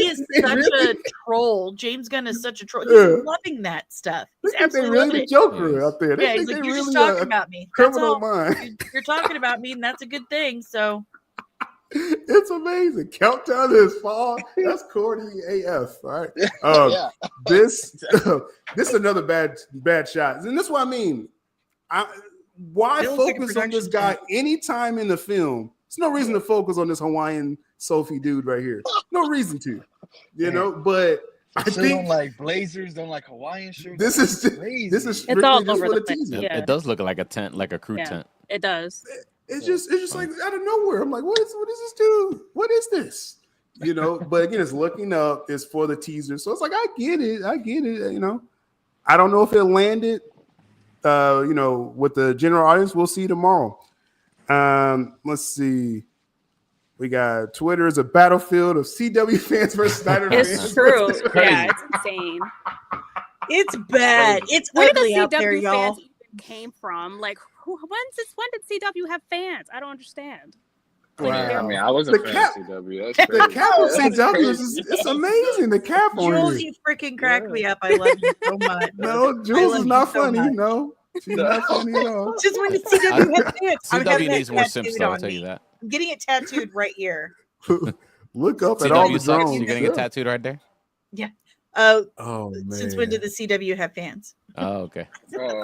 is such a troll. James Gunn is such a troll. He's Yeah. loving that stuff. He's They think they absolutely really loving the it. Joker out there. They Yeah, he's think like, they you're really just talking about me. That's criminal all. mind. You're talking about me, and that's a good thing. So, It's amazing. Countdown to his fall. That's corny AF. All right. Yeah. This is another bad shot, and this is what I mean. why Feels like a focus on this production guy anytime in the film? There's no reason to focus on this Hawaiian Sophie dude right here. No reason to, you know. But I Still think don't like blazers, don't like Hawaiian shirts. this That's is crazy. this is It's strictly all just over for the the place. teaser. Yeah. It does look like a tent, like a crew Yeah. tent. It does. It's just like out of nowhere. I'm like, what is this dude? What is this? You know, but again, it's looking up, it's for the teaser. So it's like, I get it, you know. I don't know if it landed you know, with the general audience. We'll see tomorrow. Let's see. We got Twitter is a battlefield of CW fans versus Snyder fans. It's true. It's crazy. Yeah, it's insane. It's bad. It's Where did ugly the out there, CW y'all. fans even came from? Like, when did CW have fans? I don't understand. I mean, I wasn't The a fan cap- of CW. That's The crazy. cap on That's CW crazy. is it's amazing. The cap on Jules, here. you freaking crack me up. I love you so much. No, I Jules love is you not so funny. much. No, she's not funny at all. Just when the CW had pants. I'm having CW that needs more simps, tattooed though. I'll on tell you me. that. I'm getting it tattooed right here. Look up at all the CW sucks. drones. You're getting it tattooed right there. Oh man! Since when did the CW have fans? Oh, okay.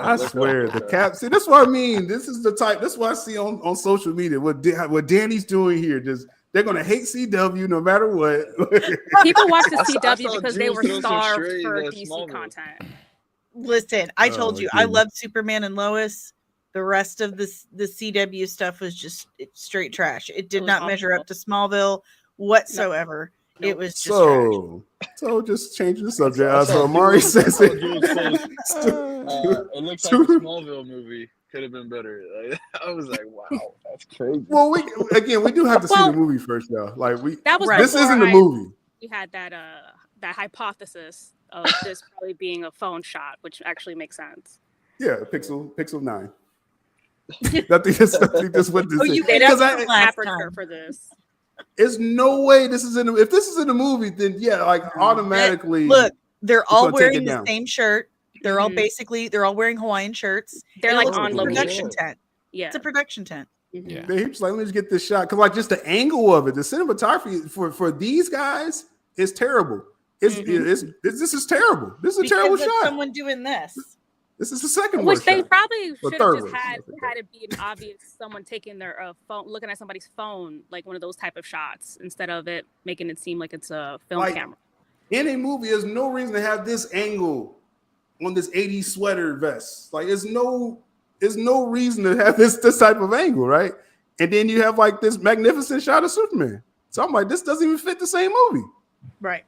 I swear the cap. See, that's what I mean. This is the type. That's what I see on social media. What Danny's doing here. Just they're gonna hate CW no matter what. People watch the I saw CW because they Jules were throw some starved shade for at DC Smallville. content. Listen, I told Oh, you I goodness. love Superman and Lois. The rest of the CW stuff was just straight trash. It did was not measure awful. up to Smallville whatsoever. Nope. It was just trash. So just change the subject. I saw So Amari Jules- I says saw it. Jules post, it looks like the Smallville movie could have been better. Like, I was like, wow, that's crazy. Well, we do have to see Well, the movie first, though. Like That was this before isn't the movie. We had that hypothesis of this probably being a phone shot, which actually makes sense. Yeah, Pixel 9. I think that's what this Oh, is. you They Because don't I- have last aperture time. for this. There's no way this is in. If this is in the movie, then yeah, like automatically. Look, they're all gonna take it wearing the down. same shirt. They're all Mhm. they're all wearing Hawaiian shirts. They're And it like looks on like a production location. tent. Yeah. It's a production tent. Mhm. Yeah. They just like, let me just get this shot because like just the angle of it, the cinematography for these guys is terrible. This is terrible. This is a terrible Because of shot. someone doing this. This is the second Which worst they shot. probably Or should have third just worst, had I think. had it be an obvious someone taking their phone, looking at somebody's phone, like one of those type of shots, instead of it making it seem like it's a film Like, camera. In a movie, there's no reason to have this angle on this 80s sweater vest. Like, there's no reason to have this type of angle, right? And then you have like this magnificent shot of Superman. So I'm like, this doesn't even fit the same movie, Right.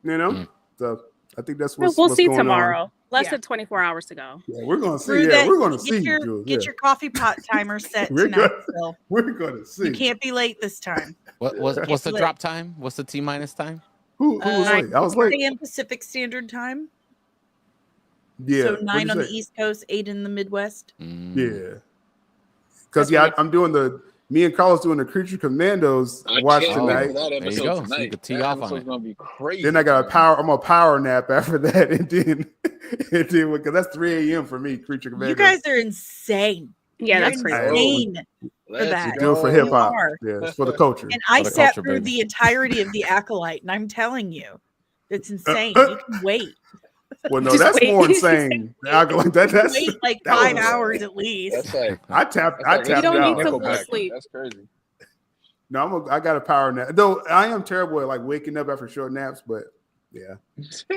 you know? Mm. So I think that's We'll what's see going tomorrow. on. Less Yeah. than 24 hours to go. Yeah, we're gonna see. Through Yeah, that, we're gonna get see. your Jules. get Yeah. your coffee pot timer set We're tonight, gonna- Phil. We're gonna see. You can't be late this time. What's the Late. drop time? What's the T minus time? Who was late? I was 6 late. a.m. Pacific Standard Time. Yeah. So what'd 9 you on the say? East Coast, 8 in the Midwest. Mm. Yeah. Because I'm doing me and Carlos doing the Creature Commandos watch can't wait tonight. for that There you episode go. So you tonight. could tee That off on episode's it. gonna be crazy. Then I got I'm a power nap after that, and then because that's 3 a.m. for me. Creature Commandos. You guys are insane. Yeah, You're that's crazy. insane Let's that. do it for go. hip hop. You are. Yeah, it's for the culture. And I For the sat culture, through baby. the entirety of the Acolyte, and I'm telling you, it's insane. You can wait. Well, no, Just that's wait. more insane. That's Wait like that 5 was- hours at least. That's like I tapped that's like out. don't need to Nickelback. fall asleep. That's crazy. No, I got a power nap. Though I am terrible at like waking up after short naps, but yeah,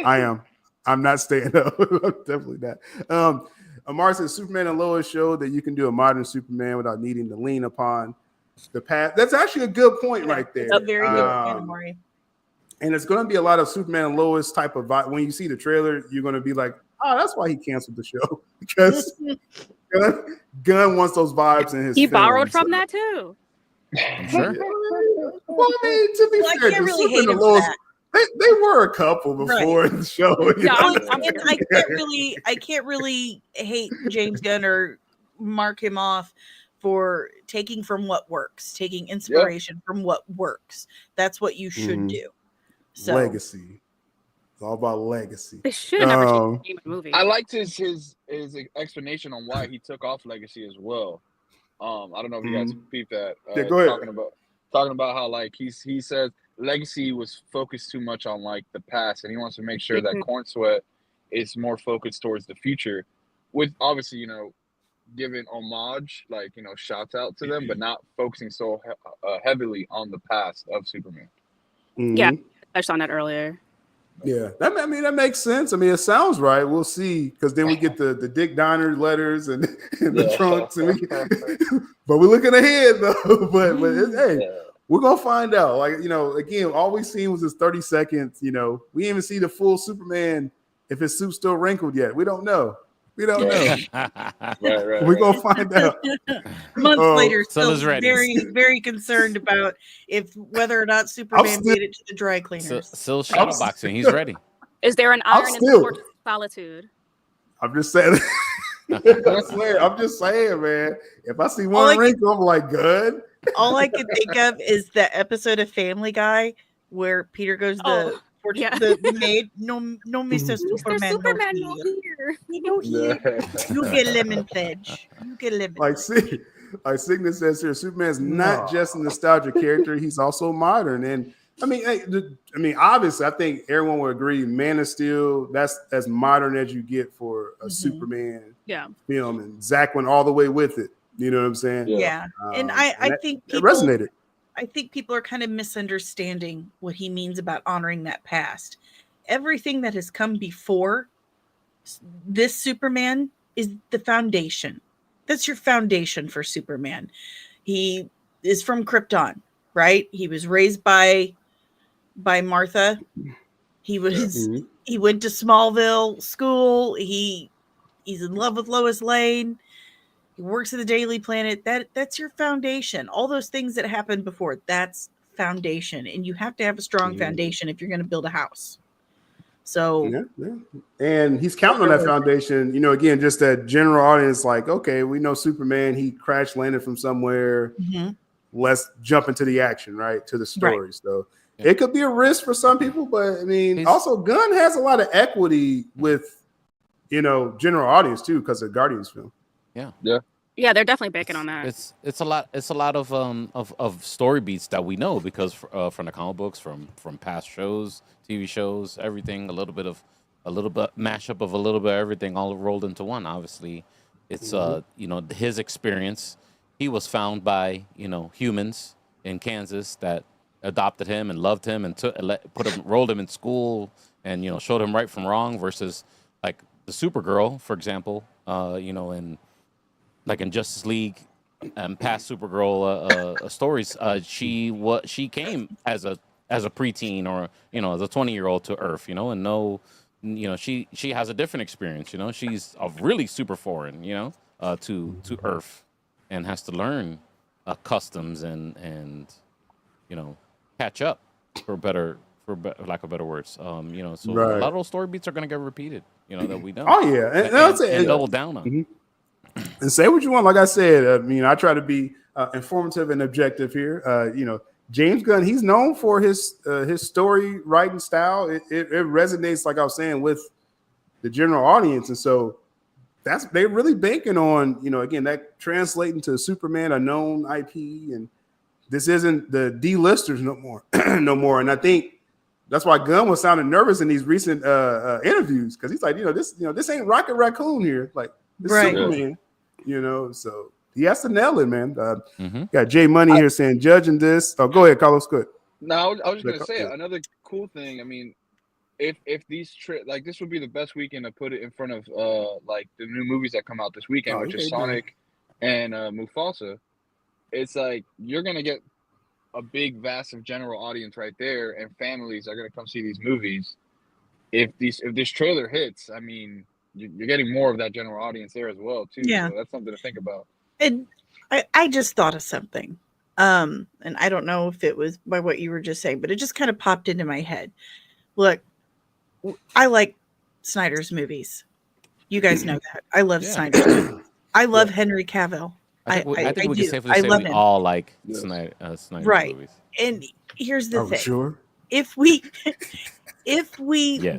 I am. I'm not staying up. I'm definitely not. Amar says Superman and Lois showed that you can do a modern Superman without needing to lean upon the past. That's actually a good point right there. It's a very good point, Maury. And it's going to be a lot of Superman and Lois type of vibe. When you see the trailer, you're going to be like, "Oh, that's why he canceled the show," because Gunn wants those vibes in his. He film, borrowed from so- that too. I'm sure. Well, I mean, to be Well, I fair, can't the really Superman hate him and for Lois, that. they were a couple before the show. you Yeah, know? And I can't really hate James Gunn or mark him off for taking from what works, taking inspiration from what works. That's what you should Mhm. do. So Legacy. It's all about legacy. They should never Um, change the name of the movie. I liked his explanation on why he took off Legacy as well. I don't know if you guys peeped that. Yeah, go ahead. Talking about how like he said Legacy was focused too much on like the past, and he wants to make sure that Corn Sweat is more focused towards the future. With obviously, giving homage, like, you know, shouts out to them, but not focusing so heavily on the past of Superman. Yeah, I touched on that earlier. Yeah, I mean that makes sense. I mean, it sounds right. We'll see, because then we get the Dick Donner letters and the trunks, and but we're looking ahead though. but hey, we're gonna find out. Like, you know, again, all we seen was this 30 seconds. You know, we didn't even see the full Superman if his suit's still wrinkled yet. We don't know. Right. We're gonna find out. Months later, still is ready. very, very concerned about whether or not Superman made it to the dry cleaners. Still shadowboxing. He's ready. Is there an iron in the torch of solitude? I'm just saying. I'm just saying, man. If I see one wrinkle, I'm like, good. All I can think of is the episode of Family Guy where Peter goes the maid, no, Mr. Superman, no here. No here. You get lemon pledge. You get lemon. Like Signet says here, Superman's not just a nostalgia character; he's also modern. And I mean, obviously, I think everyone would agree. Man of Steel, that's as modern as you get for a Superman film, and Zach went all the way with it. You know what I'm saying? Yeah, and I think people, it resonated. I think people are kind of misunderstanding what he means about honoring that past. Everything that has come before this Superman is the foundation. That's your foundation for Superman. He is from Krypton, right? He was raised by Martha. He was he went to Smallville school. He's in love with Lois Lane. He works at the Daily Planet. That's your foundation. All those things that happened before, that's foundation. And you have to have a strong foundation if you're going to build a house. So and he's counting on that foundation, you know, again, just that general audience, like, okay, we know Superman, he crash landed from somewhere. Let's jump into the action, right? To the story. Right. So it could be a risk for some people, but I mean, also Gunn has a lot of equity with, you know, general audience too, because of Guardians film. Yeah, they're definitely banking on that. It's a lot of story beats that we know because from the comic books, from past shows, TV shows, everything. A little bit mashup of a little bit of everything, all rolled into one. Obviously, it's you know, his experience. He was found by, you know, humans in Kansas that adopted him and loved him and rolled him in school and, you know, showed him right from wrong. Versus like the Supergirl, for example, you know, in Justice League and past Supergirl stories, she came as a preteen or, you know, as a 20-year-old to Earth, you know, and you know, she has a different experience, you know, she's a really super foreign, you know, to Earth, and has to learn customs and you know, catch up for lack of better words, you know, so a lot of those story beats are going to get repeated, you know, that we know. Oh yeah, and double down on. And say what you want. Like I said, I mean, I try to be informative and objective here. You know, James Gunn, he's known for his story writing style. It resonates, like I was saying, with the general audience, and so they're really banking on, you know, again, that translating to Superman, a known IP, and this isn't the D-listers no more. And I think that's why Gunn was sounding nervous in these recent interviews, because he's like, this ain't Rocket Raccoon here, like this Superman, you know. So he has to nail it, man. Got Jay Money here saying judging this. Oh, go ahead, Carlos. Good. No, I was just gonna say another cool thing. I mean, if these like this would be the best weekend to put it in front of like the new movies that come out this weekend, which is Sonic and Mufasa. It's like you're gonna get a big, vast of general audience right there, and families are gonna come see these movies. If this trailer hits, I mean, you're getting more of that general audience there as well too. Yeah, so that's something to think about. And I just thought of something, and I don't know if it was by what you were just saying, but it just kind of popped into my head. Look, I like Snyder's movies. You guys know that. I love Snyder's movies. I love Henry Cavill. I think we can safely say we all like Snyder's movies. And here's the thing. Sure. If we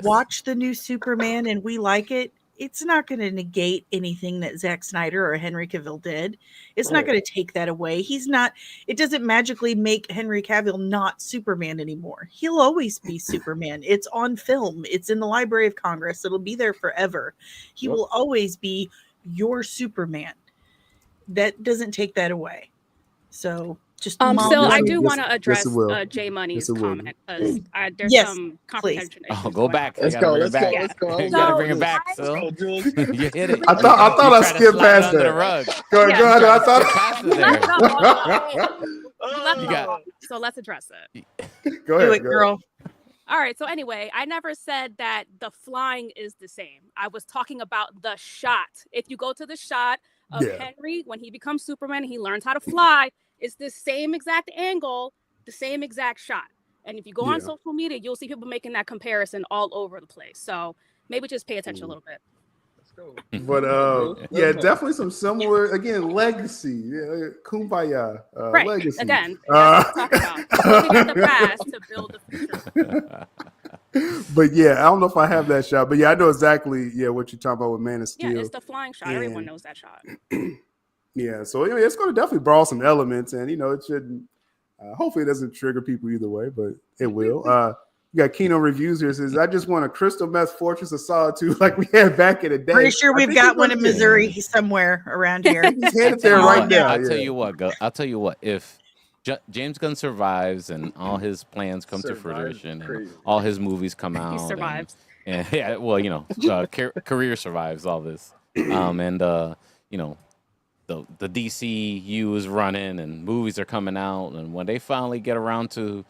watch the new Superman and we like it, it's not going to negate anything that Zack Snyder or Henry Cavill did. It's not going to take that away. It doesn't magically make Henry Cavill not Superman anymore. He'll always be Superman. It's on film. It's in the Library of Congress. It'll be there forever. He will always be your Superman. that doesn't take that away. So just still, I do Yes, want to yes, address it will. J Money's Yes, it will. comment because there's Yes, some please. comprehension issues. Oh, go going back. on. Let's You gotta go. bring Let's it go. back. Let's go. You gotta So, bring it back, Let's Sil. go, Jules. You hit it. I thought You I tried to skipped slide it past under the that. rug. Go ahead, Yeah. go ahead. I Skip thought. past it You there. left it up on you left You it got- up, so let's address it. Go Do ahead, it, girl. All right. So anyway, I never said that the flying is the same. I was talking about the shot. If you go to the shot of Yeah. Henry when he becomes Superman, he learns how to fly. It's the same exact angle, the same exact shot. And if you go on Yeah. social media, you'll see people making that comparison all over the place. So maybe just pay attention a little bit. Let's go. But yeah, definitely some similar again legacy. Yeah, kumbaya. Right. Legacy. Again, that's what I'm talking about. Looking at the past to build the future. But yeah, I don't know if I have that shot. But yeah, I know exactly what you're talking about with Man of Steel. Yeah, it's the flying shot. Everyone knows that shot. Yeah, so anyway, it's going to definitely borrow some elements, and it shouldn't. Hopefully, it doesn't trigger people either way, but it will. You got Kino reviews here. Says, I just want a crystal meth fortress of solitude like we had back in the day. Pretty sure I we've think got we're one in gonna- Missouri somewhere around here. He's headed there right now. I'll yeah. tell you what. I'll tell you what. If James Gunn survives and all his plans come to Survives fruition, and crazy. all his movies come out, He survives. And yeah, well, career survives all this, and the DCU is running and movies are coming out, and when they finally get around to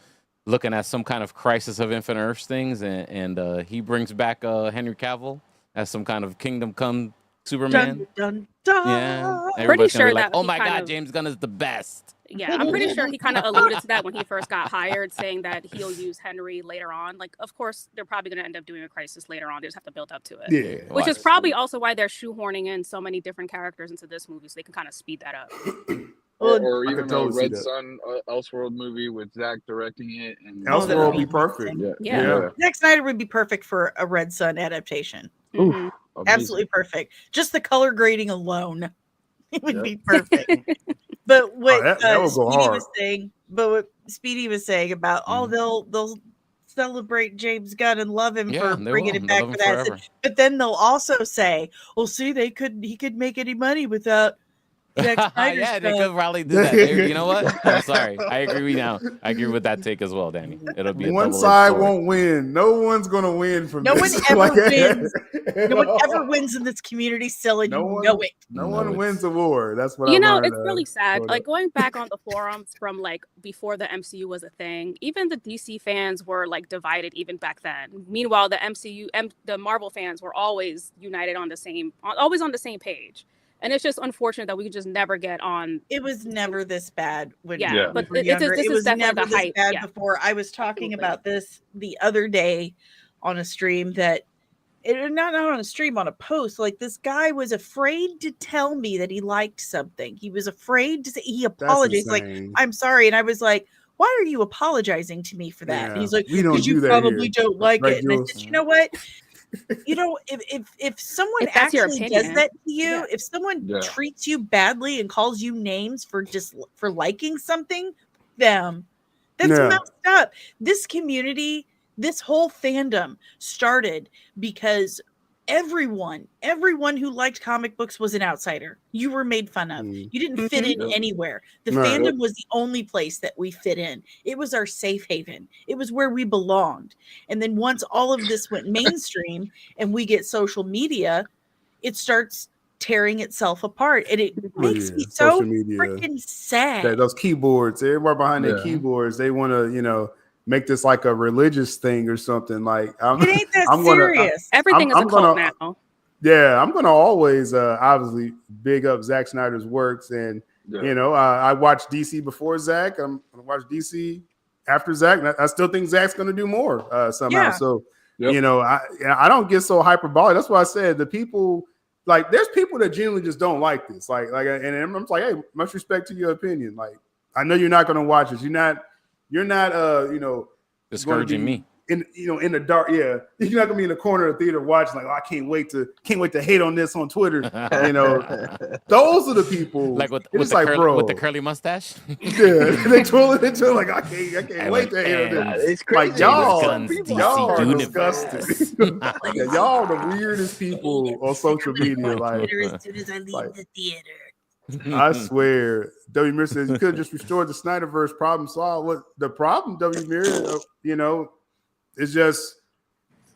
looking at some kind of Crisis of Infinite Earths things, and he brings back Henry Cavill as some kind of Kingdom Come Superman. Dun, dun, dun. Yeah, Pretty everybody's gonna sure be like, that "Oh he my kind God, of- James Gunn is the best." Yeah, I'm pretty sure he kind of alluded to that when he first got hired, saying that he'll use Henry later on. Like, of course, they're probably going to end up doing a Crisis later on. They just have to build up to it. Yeah. Which is probably also why they're shoehorning in so many different characters into this movie, so they can kind of speed that up. Or I even could a totally see Red that. Sun Elseworld movie with Zach directing it. And Elseworld would be perfect. Yeah. Zack Snyder would be perfect for a Red Sun adaptation. Mhm. Absolutely perfect. Just the color grading alone, it would be perfect. But what that would go hard. what Speedy was saying about they'll celebrate James Gunn and love him Yeah, for they bringing will. it They'll back love for him that. forever. But then they'll also say, "Well, see, he could make any money without Zack Snyder's Yeah, they stuff." could probably do that. You know what? I'm sorry. I agree now. I agree with that take as well, Danny. It'll be a One double-edged side sword. won't win. No one's gonna win from No this. one ever Like, wins. at No one all. ever wins in this community, still, and No you one- know it. No No, one it's- wins a war. That's what You I know, learned, it's really sad. growing Like up. going back on the forums from like before the MCU was a thing, even the DC fans were like divided even back then. Meanwhile, the Marvel fans were always united on the same page. And it's just unfortunate that we could just never get on. It was never this bad when Yeah, we but were this younger. is It was definitely never the this hype. bad Yeah. before. I was talking Absolutely. about this the other day on a stream not on a stream, on a post. Like, this guy was afraid to tell me that he liked something. He was afraid to say, he apologized. Like, insane. I'm sorry. And I was like, why are you apologizing to me for that? Yeah, And he's like, we don't because you do that probably here. don't like Right, it. And I Jules? said, you know what? If someone If that's your actually does opinion. that to you, Yeah. if someone Yeah. treats you badly and calls you names for liking something, that's Yeah. messed up. This community, this whole fandom started because everyone who liked comic books was an outsider. You were made fun of. Mm. You didn't fit in anywhere. The Right. fandom was the only place that we fit in. It was our safe haven. It was where we belonged. And then once all of this went mainstream and we get social media, it starts tearing itself apart. And it makes me so social media. freaking sad. Those keyboards, everybody behind their Yeah. keyboards, they want to, make this like a religious thing or something. Like, It ain't that I'm gonna- serious. Everything is I'm a cult gonna- now. Yeah, I'm gonna always obviously big up Zack Snyder's works, and Yeah. I watched DC before Zack. I'm gonna watch DC after Zack. And I still think Zack's gonna do more somehow. Yeah. So Yep. I don't get so hyperbolic. That's why I said the people, like, there's people that genuinely just don't like this. Like, and I'm just like, hey, much respect to your opinion. Like, I know you're not gonna watch this. You're not Discouraging gonna be me. in the dark. Yeah, you're not gonna be in the corner of the theater watching. Like, I can't wait to hate on this on Twitter. Those are the people. Like with it's the like, curly, bro, with the curly mustache. yeah, they twirl it into like I can't wait to hate on man, this. It's crazy. Like, y'all, Gunn's people- DC y'all are universe. disgusting. Yeah, y'all the weirdest people on social media. Like, As soon as I leave like- the theater. I swear, W. Mir says you could have just restored the Snyderverse problem solved. What the problem, W. Mir, is just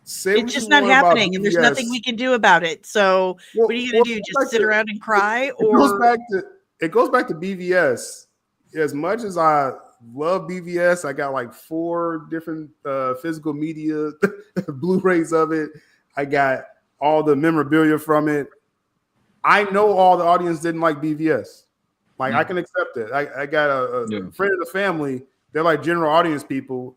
say it's just not happening, and there's nothing we can do about it. So what are you gonna do? Just sit around and cry? Or it goes back to BVS. As much as I love BVS, I got like 4 different physical media Blu-rays of it. I got all the memorabilia from it. I know all the audience didn't like BVS. Like I can accept it. I got a friend of the family. They're like general audience people.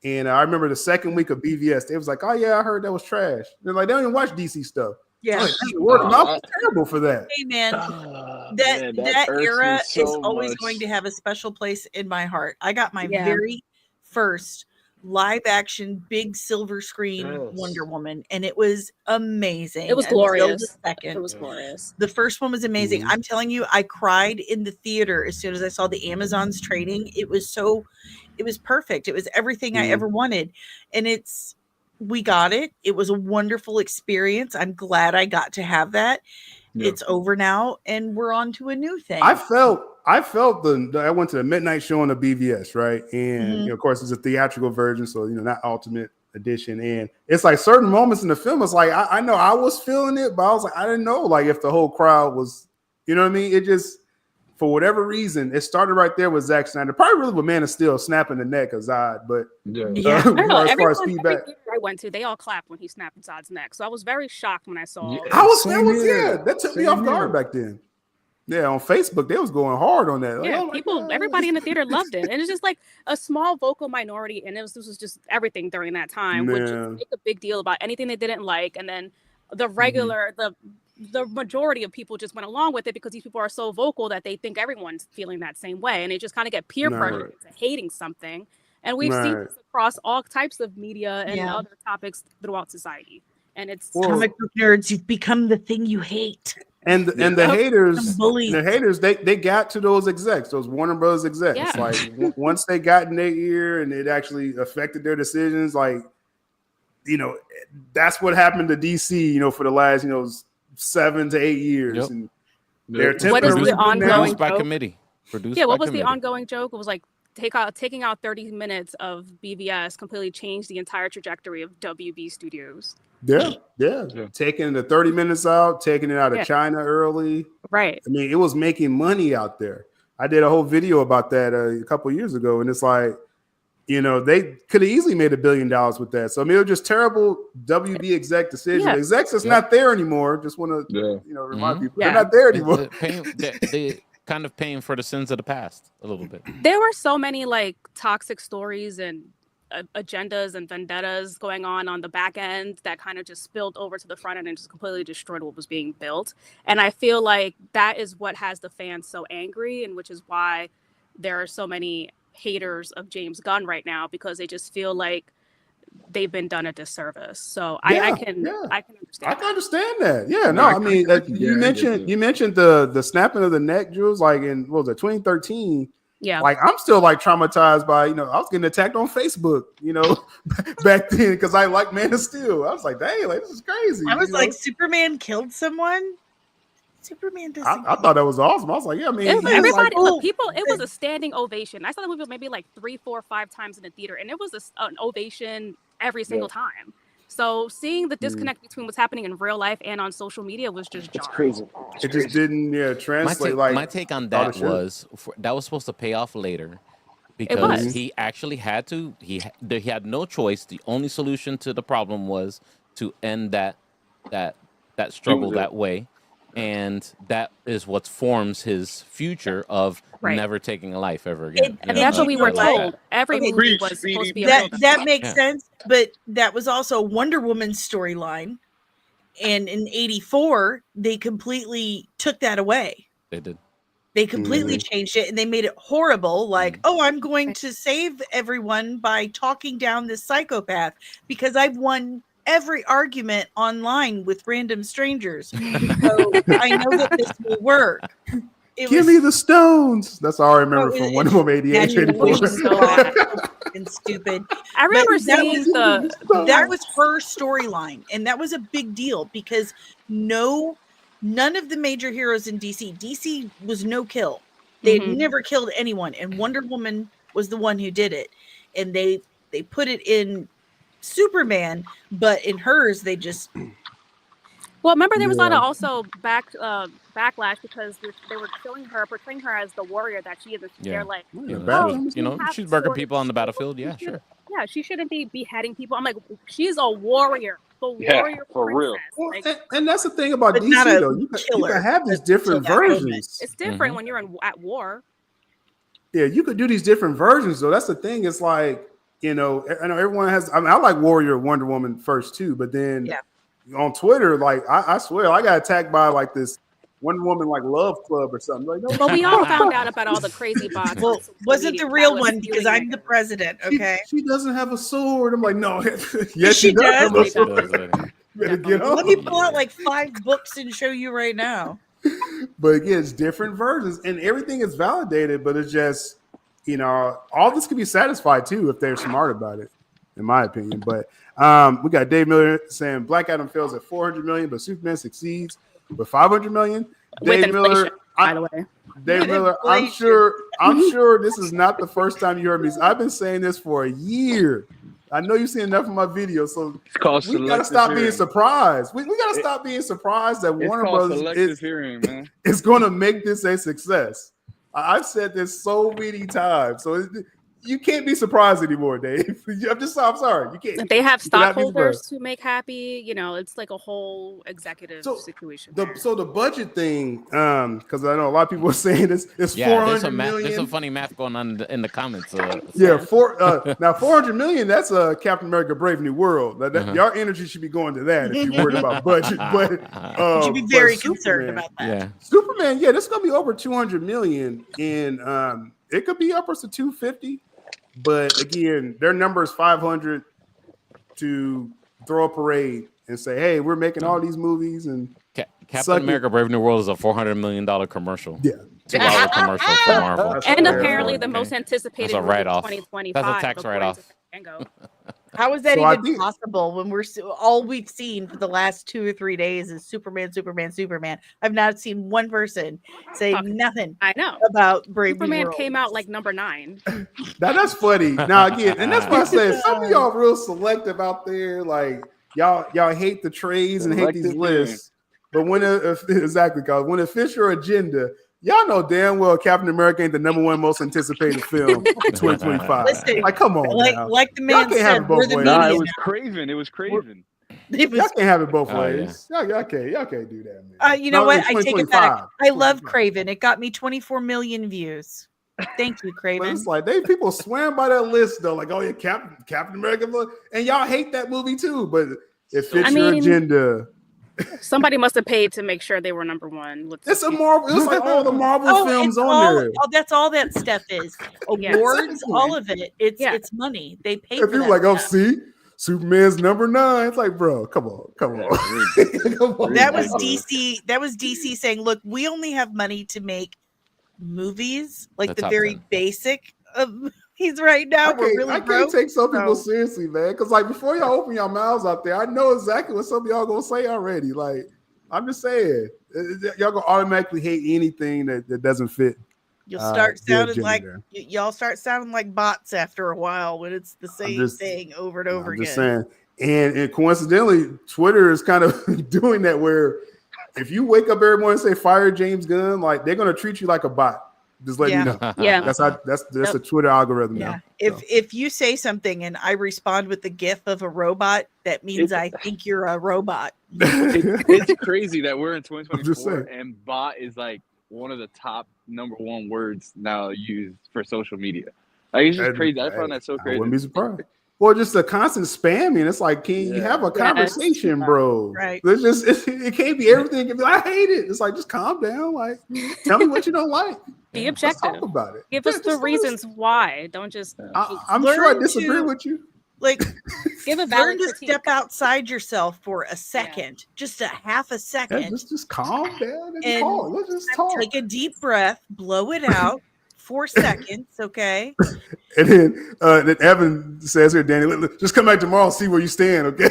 And I remember the second week of BVS, they was like, "Oh yeah, I heard that was trash." They're like, "They don't even watch DC stuff." Yeah, like, word of mouth is terrible for that. Hey man, that era is always going to have a special place in my heart. I got my very first live action big silver screen Wonder Woman, and it was amazing. It was glorious. It was glorious. The first one was amazing. I'm telling you, I cried in the theater as soon as I saw the Amazons trading. It was perfect. It was everything I ever wanted. And we got it. It was a wonderful experience. I'm glad I got to have that. It's over now, and we're on to a new thing. I felt I went to the midnight show on the BVS, right? And of course, it's a theatrical version, so not ultimate edition. And it's like certain moments in the film, it's like I know I was feeling it, but I was like, I didn't know like if the whole crowd was, you know what I mean? It just, for whatever reason, it started right there with Zack Snyder. Probably really with Man of Steel snapping the neck of Zod, but I don't know. As far as feedback, every theater I went to, they all clapped when he snapped Zod's neck. So I was very shocked when I saw. That took me off guard back then. Yeah, on Facebook, they was going hard on that. Like, everybody in the theater loved it. And it's just like a small vocal minority. And this was just everything during that time, would just make a big deal about anything they didn't like. And then the regular, the majority of people just went along with it because these people are so vocal that they think everyone's feeling that same way. And they just kind of get peer pressure into hating something. And we've seen this across all types of media and other topics throughout society. And it's comic book nerds, you've become the thing you hate. And the haters, they got to those execs, those Warner Brothers execs. Yeah. Like once they got in their ear and it actually affected their decisions, like, that's what happened to DC, for the last, 7 to 8 years. And they're what is the ongoing by committee? What was the ongoing joke? It was like taking out 30 minutes of BVS completely changed the entire trajectory of WB Studios. Yeah. Taking the 30 minutes out, taking it out of China early. Right. I mean, it was making money out there. I did a whole video about that a couple years ago, and it's like, they could have easily made $1 billion with that. So I mean, it was just terrible WB exec decision. Yeah. Execs is not there anymore. Just want to, remind people they're not there anymore. They kind of paying for the sins of the past a little bit. There were so many like toxic stories and agendas and vendettas going on the back end that kind of just spilled over to the front end and just completely destroyed what was being built. And I feel like that is what has the fans so angry, and which is why there are so many haters of James Gunn right now, because they just feel like they've been done a disservice. So I can understand. I can understand that. Yeah, no, I mean, you mentioned the snapping of the neck, Jules, like in 2013. Yeah, like I'm still like traumatized by, I was getting attacked on Facebook, back then because I like Man of Steel. I was like, dang, like this is crazy. I was like, Superman killed someone. Superman doesn't. I thought that was awesome. I was like, yeah, I mean, everybody, people. It was a standing ovation. I saw the movie maybe like 3, 4, 5 times in the theater, and it was an ovation every single time. So seeing the disconnect between what's happening in real life and on social media was just jarring. Crazy. It just didn't translate. My take on that was that was supposed to pay off later, because he actually had to. He had no choice. The only solution to the problem was to end that struggle that way. And that is what forms his future of never taking a life ever again. And that's what we were told. Every movie was supposed to be that makes sense, but that was also Wonder Woman's storyline. And in 1984, they completely took that away. They did. They completely changed it, and they made it horrible. Like, I'm going to save everyone by talking down this psychopath because I've won every argument online with random strangers. So I know that this will work. Give me the stones. That's all I remember from Wonder Woman 88. So and stupid. I remember seeing that was her storyline, and that was a big deal because no none of the major heroes in DC was no kill. They had never killed anyone, and Wonder Woman was the one who did it. And they put it in Superman, but in hers they just. Well, remember there was a lot of also backlash because they were portraying her as the warrior that she is. They're like, she's burning people on the battlefield. Yeah, sure. Yeah, she shouldn't be beheading people. I'm like, she's a warrior. The warrior for real. Well, like, and that's the thing about DC, though. You can have these different versions. It's different when you're at war. Yeah, you could do these different versions, though. That's the thing. It's like, I know everyone has. I mean, I like Warrior Wonder Woman first too, but then on Twitter, like I swear, I got attacked by like this Wonder Woman like love club or something. Like, no, but we all found out about all the crazy bots. Well, wasn't the real one because I'm the president. Okay, she doesn't have a sword. I'm like, no, yes, she does. Have a sword. Better get on. Let me pull out like 5 books and show you right now. But again, it's different versions, and everything is validated. But it's just, all this can be satisfied too if they're smart about it, in my opinion. But we got Dave Miller saying Black Adam fails at 400 million, but Superman succeeds with 500 million. Dave Miller, by the way. Dave Miller, I'm sure this is not the first time you heard me. I've been saying this for a year. I know you've seen enough of my videos, so we gotta stop being surprised. We gotta stop being surprised that Warner Brothers is going to make this a success. I've said this so many times, so you can't be surprised anymore, Dave. I'm sorry, you can't. They have stockholders to make happy. It's like a whole executive situation. So the budget thing, because I know a lot of people are saying this. It's 400 million. There's some funny math going on in the comments. Now 400 million. That's Captain America: Brave New World. Your energy should be going to that if you're worried about budget. But you should be very concerned about that. Yeah, Superman. Yeah, this is gonna be over 200 million, and it could be upwards to 250. But again, their number is 500 to throw a parade and say, "Hey, we're making all these movies." And Captain America: Brave New World is a $400 million commercial. Yeah, $2 commercial for Marvel, and apparently the most anticipated. That's a write-off. 2025. That's a tax write-off. How is that even possible when all we've seen for the last 2 or 3 days is Superman? I've not seen one person say nothing. I know about Brave Superman New World. came out like number 9. That's funny. Now again, and that's why I say some of y'all real selective out there. Like y'all hate the trades and hate these lists. But when when it fits your agenda, y'all know damn well Captain America ain't the #1 most anticipated film in 2025. Listen, like, come on, like the man said, we're the media. It was Craven. Y'all can't have it both ways. Y'all can't do that, man. You know what? I take it back. I love Craven. It got me 24 million views. Thank you, Craven. It's like people swearing by that list though. Like, oh yeah, Captain America, and y'all hate that movie too. But it fits your agenda. Somebody must have paid to make sure they were #1. It's a Marvel. It's like all the Marvel films on there. That's all that stuff is. Awards, all of it. It's money. They pay. If you're like, see, Superman's #9. It's like, bro, come on. That was DC. That was DC saying, look, we only have money to make movies, like the very basic of movies right now. I can't take some people seriously, man. Because like before y'all open your mouths out there, I know exactly what some of y'all gonna say already. Like, I'm just saying, y'all gonna automatically hate anything that doesn't fit. You'll start sounding like y'all start sounding like bots after a while when it's the same thing over and over again. Just saying, and coincidentally, Twitter is kind of doing that where if you wake up every morning and say fire James Gunn, like they're gonna treat you like a bot. Just let you know. Yeah, that's a Twitter algorithm now. If you say something and I respond with the GIF of a robot, that means I think you're a robot. It's crazy that we're in 2024 and bot is like one of the top #1 words now used for social media. Like, it's just crazy. I find that so crazy. I wouldn't be surprised. Well, just the constant spamming. It's like, can you have a conversation, bro? Right. It can't be everything. It can be, I hate it. It's like, just calm down. Like, tell me what you don't like. Be objective. Let's talk about it. Give us the reasons why. Don't just. I'm sure I disagree with you. Like, give a valid learn to step outside yourself for a second, just a half a second. Yeah, just calm down and talk. Let's just talk. Take a deep breath, blow it out. 4 seconds, okay. And then Evan says here, Danny, just come back tomorrow and see where you stand, okay?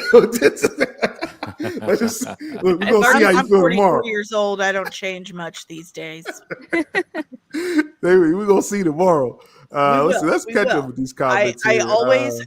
Let's just we're gonna see how you I'm feel 44 tomorrow. years old. I don't change much these days. We're gonna see tomorrow. Let's We catch will. up with these comments. I here. always,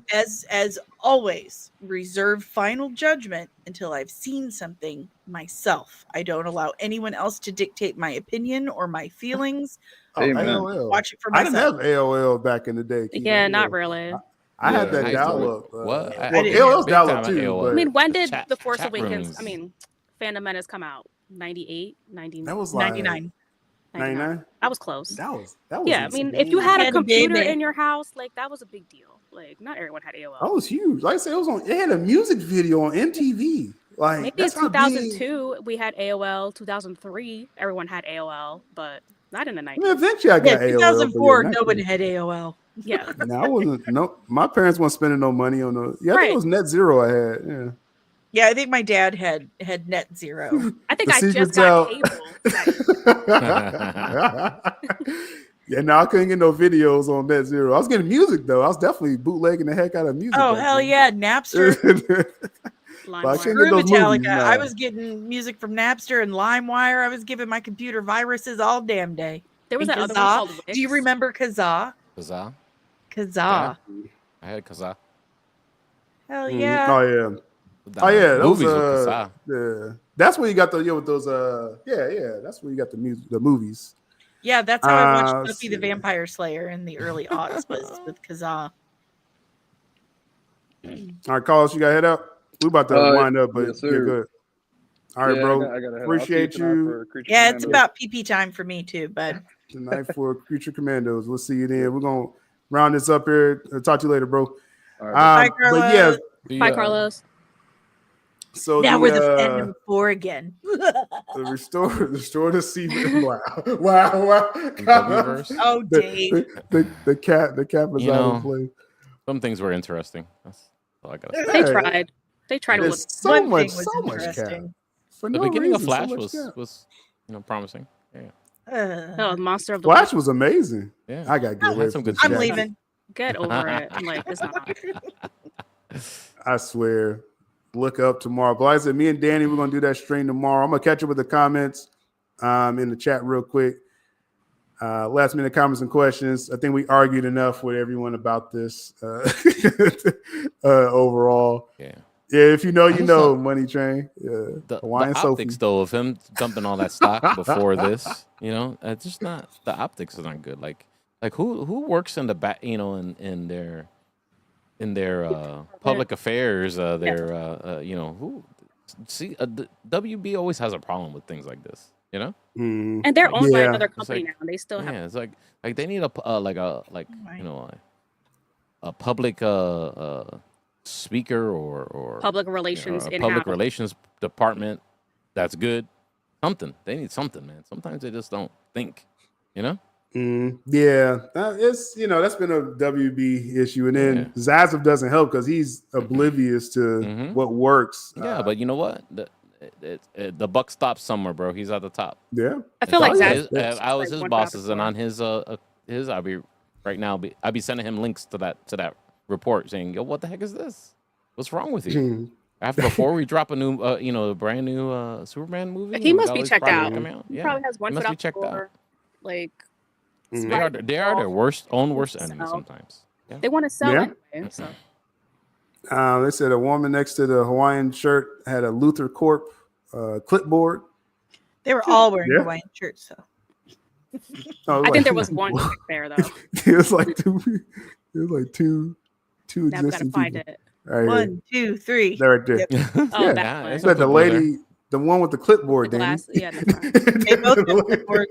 as always, reserve final judgment until I've seen something myself. I don't allow anyone else to dictate my opinion or my feelings. Amen. AOL. Watch it for I didn't myself. have AOL back in the day. Keith. Yeah, not really. I had that I used to dial-up. what? Well, I didn't AOL's big time dial-up at too. AOL. But I mean, when did Chat- The Force chat Awakens, rooms. I mean, Phantom Menace come out? 98, 99? that was like 99. 99. I was close. That was. Yeah, I mean, if you I had a had a computer baby. in your house, like that was a big deal. Like, not everyone had AOL. That was huge. Like I said, it had a music video on MTV. Like Maybe that's in how big- 2002 we had AOL. 2003 everyone had AOL, but not in the I 90s. mean, eventually I Yeah, got AOL. 2004, but yeah, nobody had AOL. Yeah, No, I wasn't. No, my parents weren't spending no money on the. Yeah, I think Right. it was Net Zero. I had. Yeah. Yeah, I think my dad had Net Zero. I think The I just secret's got out. cable. Yeah, no, I couldn't get no videos on Net Zero. I was getting music though. I was definitely bootlegging the heck out of music. Oh back hell then. yeah, Napster. I LimeWire. can't Screw get those Metallica. movies, I no. was getting music from Napster and LimeWire. I was giving my computer viruses all damn day. There was And that other one Kazaa. called Wix. Do you remember Kazaa? Kazaa. Kazaa. I had Kazaa. Hell Mhm. yeah. Oh yeah. Oh yeah. That Movies was, with Kazaa. yeah. That's where you got the with those yeah. That's where you got the music, the movies. Yeah, that's how I watched let's Buffy the see. Vampire Slayer in the early aughts was with Kazaa. All right, Carlos, you got to head out. We about to wind up, but yes, yeah, sir. good. All right, Yeah, bro. I gotta head out. Appreciate I'll keep an eye you. for Creature Yeah, it's Commandos. about PP time for me too, bud. Tonight for Future Commandos. We'll see you then. We're gonna round this up here. Talk to you later, bro. All right, Bye, But yeah, Bye, Carlos. so Now the, we're the Phantom 4 again. the restore the season. Wow. Wverse. Oh, Dave. The cat is You out know, of play. Some things were interesting. That's all I gotta say. They Hey, tried. They tried to look. There's so One much thing was cat. interesting. For The no beginning of reason, so Flash much cat. was promising. Yeah. Oh, Monster of the Flash Week. was amazing. Yeah. I got to get Had away some from good this I'm cat. leaving. Get over it. I'm like, it's not. I swear. Look up tomorrow. But like I said, me and Danny, we're gonna do that stream tomorrow. I'm gonna catch up with the comments in the chat real quick. Last minute comments and questions. I think we argued enough with everyone about this overall. Yeah. Yeah, if you know, you just know, thought- Money Train. Yeah. The Hawaiian Sophie. optics though of him dumping all that stock before this, it's just not, the optics are not good. Like who works in the back, in their public affairs, who see WB always has a problem with things like this, Mm. And they're owned by Yeah. another It's company like- now. They still have. Yeah, it's like they need a public speaker or Public relations a in public relations department that's good. Something they need something, man. Sometimes they just don't think, Yeah, it's that's been a WB issue, and then Zaslav doesn't help because he's oblivious to Mhm. what works. Yeah, but you know what? The buck stops somewhere, bro. He's at the top. Yeah, I feel like Zach. Zach. I was his one bosses, job and on his I'll be right now. I'll be sending him links to that report, saying, "Yo, what the heck is this? What's wrong with you?" Before we drop a new, a brand new Superman movie, He we must got be all these checked projects out. coming out. He Yeah, probably has one he foot must be out checked out. for like. Mhm. They are their own worst enemy So- sometimes. Yeah. They want to sell Yeah. anyway. So they said a woman next to the Hawaiian shirt had a Luther Corp clipboard. They were all wearing Yeah. Hawaiian shirts, so Oh, I think there was one chick there though. it was like two. It was like two Now we gotta existing find people. it. Right here. 1, 2, 3. They're right there. Yep. Oh, Yeah. that one. it's But the clipboard there. lady, the one with the clipboard, The Danny. glass- yeah, never mind. They both have clipboards.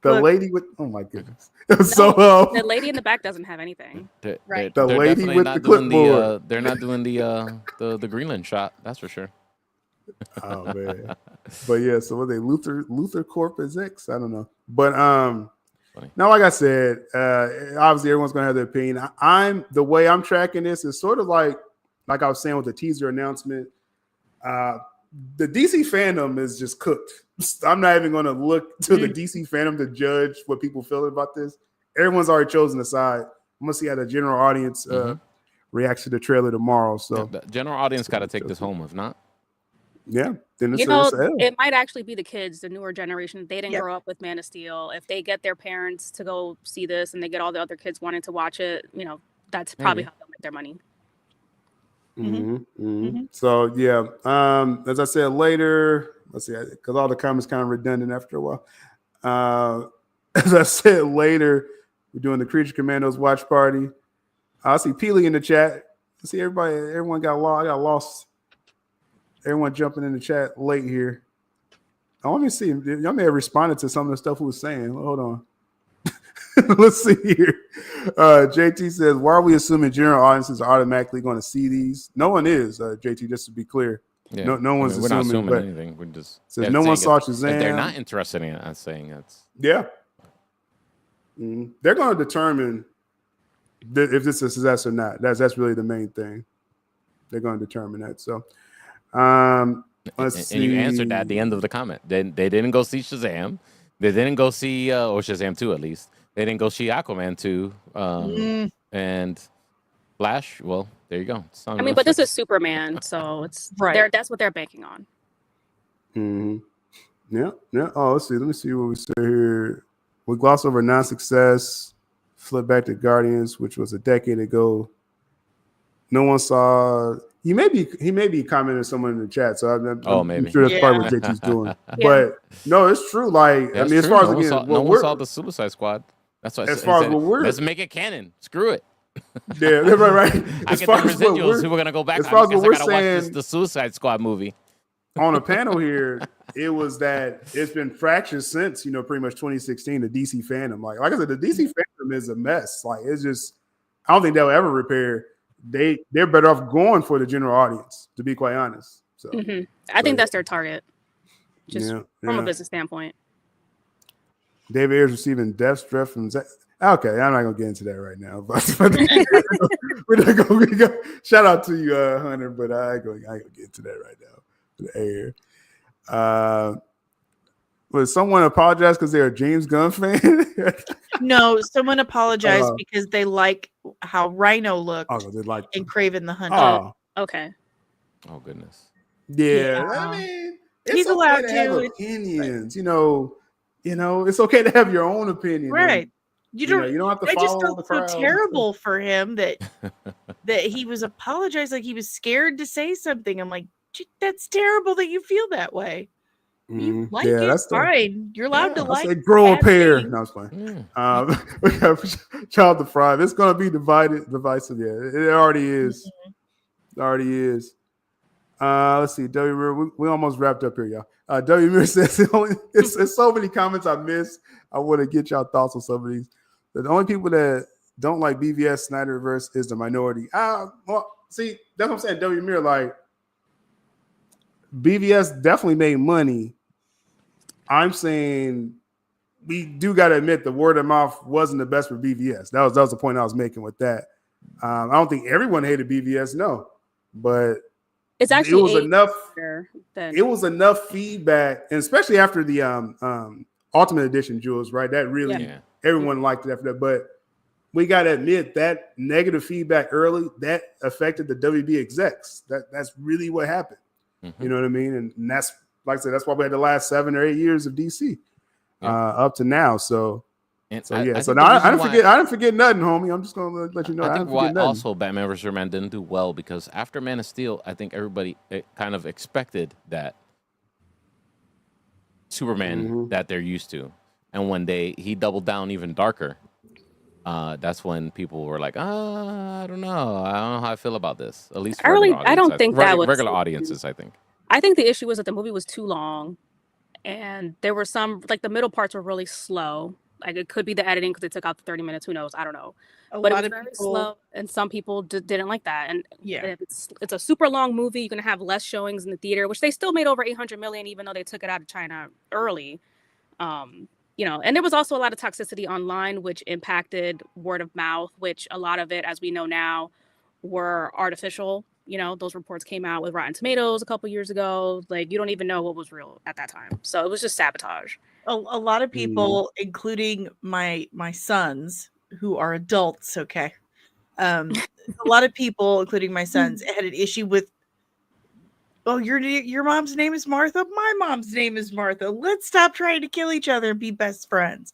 The Look. lady with my goodness. No, So the lady in the back doesn't have anything. Right. The They're lady definitely with not the doing clipboard. they're not doing the Greenland shot. That's for sure. oh man. But yeah, so were they Luther Corp is X? I don't know. But Funny. now like I said, obviously everyone's gonna have their opinion. I'm the way I'm tracking this is sort of like I was saying with the teaser announcement. The DC fandom is just cooked. I'm not even gonna look to the DC fandom to judge what people feel about this. Everyone's already chosen a side. I'm gonna see how the general audience reacts to the trailer tomorrow. So The general audience got to take this home. If not, Yeah. Then You it's know, a L. it might actually be the kids, the newer generation. They didn't Yep. grow up with Man of Steel. If they get their parents to go see this and they get all the other kids wanting to watch it, you know, that's probably Maybe. how they'll make their money. So yeah, as I said later, let's see, because all the comments kind of redundant after a while. As I said later, we're doing the Creature Commandos watch party. I see Peely in the chat. I see everyone got lost. I got lost. Everyone jumping in the chat late here. Let me see. Y'all may have responded to some of the stuff we was saying. Hold on. Let's see here. JT says, why are we assuming general audiences are automatically going to see these? No one is, JT, just to be clear. Yeah. No one's we're not assuming, assuming but anything. We're just says no one saw Shazam. If they're not interested in it, I'm saying that's Yeah. They're going to determine if this is a success or not. That's really the main thing. They're going to determine that. So, let's see. And you answered that at the end of the comment. They didn't go see Shazam. They didn't go see or Shazam 2 at least. They didn't go see Aquaman 2. And Flash. Well, there you go. I mean, but this is Superman, so it's Right. that's what they're banking on. Yeah. Oh, let's see. Let me see what we say here. We gloss over non-success. Flip back to Guardians, which was a decade ago. No one saw. He may be commenting someone in the chat, so I'm maybe. sure that's probably what JT's doing. Yeah. But no, it's true. Like That's I mean, as true. far as no one again, saw, no one saw the Suicide Squad. That's what as far as what we're let's make it canon. Screw it. yeah, right. I As get far the as what residuals. Who we're gonna go back as on far as because what I we're gotta watch saying the Suicide Squad movie. on a panel here, it was that it's been fractured since pretty much 2016. The DC fandom, like I said, the DC fandom is a mess. Like it's just, I don't think they'll ever repair. They're better off going for the general audience, to be quite honest. So I think that's their target, just from a yeah. business standpoint. David Ayers receiving death threat from Zach. Okay, I'm not gonna get into that right now. But we're not gonna shout out to you, Hunter, but I ain't gonna get into that right now. The air. Would someone apologize because they're a James Gunn fan? No, someone apologized because they like how Rhino looked they like in Craven the Hunter. Oh, Okay. Oh goodness. yeah. Yeah. I mean, He's it's allowed okay to have to. opinions. It's okay to have your own opinion. Right. You don't have to I just follow the felt so crowd. terrible for him that he was apologized, like he was scared to say something. I'm like, that's terrible that you feel that way. You like it, that's fine. You're allowed to like. Say grow a bad pair. things. No, it's fine. We have Child the Fry. It's going to be divisive. Yeah, it already is. It already is. Let's see. W. Muir, we almost wrapped up here, y'all. W. Muir says it's so many comments I missed. I want to get y'all thoughts on some of these. The only people that don't like BVS Snyderverse is the minority. Well, see, that's what I'm saying. W. Muir, like BVS definitely made money. I'm saying we do got to admit the word of mouth wasn't the best for BVS. That was the point I was making with that. I don't think everyone hated BVS, no, but it's actually it was enough. It was enough feedback, and especially after the Ultimate Edition, Jules, right? That really everyone liked it after that. But we got to admit that negative feedback early that affected the WB execs. That's really what happened. You know what I mean? And that's, like I said, that's why we had the last 7 or 8 years of DC up to now. So I didn't forget nothing, homie. I'm just gonna let you know. I think why also Batman vs Superman didn't do well because after Man of Steel, I think everybody kind of expected that Superman that they're used to, and when he doubled down even darker, that's when people were like, I don't know how I feel about this. At least I don't think that was regular audiences. I think the issue was that the movie was too long, and there were some the middle parts were really slow. Like it could be the editing because they took out the 30 minutes. Who knows? I don't know. But it was very slow, and some people didn't like that. And if it's a super long movie, you're gonna have less showings in the theater, which they still made over 800 million, even though they took it out of China early. And there was also a lot of toxicity online, which impacted word of mouth, which a lot of it, as we know now, were artificial. Those reports came out with Rotten Tomatoes a couple years ago. Like, you don't even know what was real at that time. So it was just sabotage. A lot of people, including my sons, who are adults, okay. A lot of people, including my sons, had an issue with Oh, your mom's name is Martha. My mom's name is Martha. Let's stop trying to kill each other and be best friends.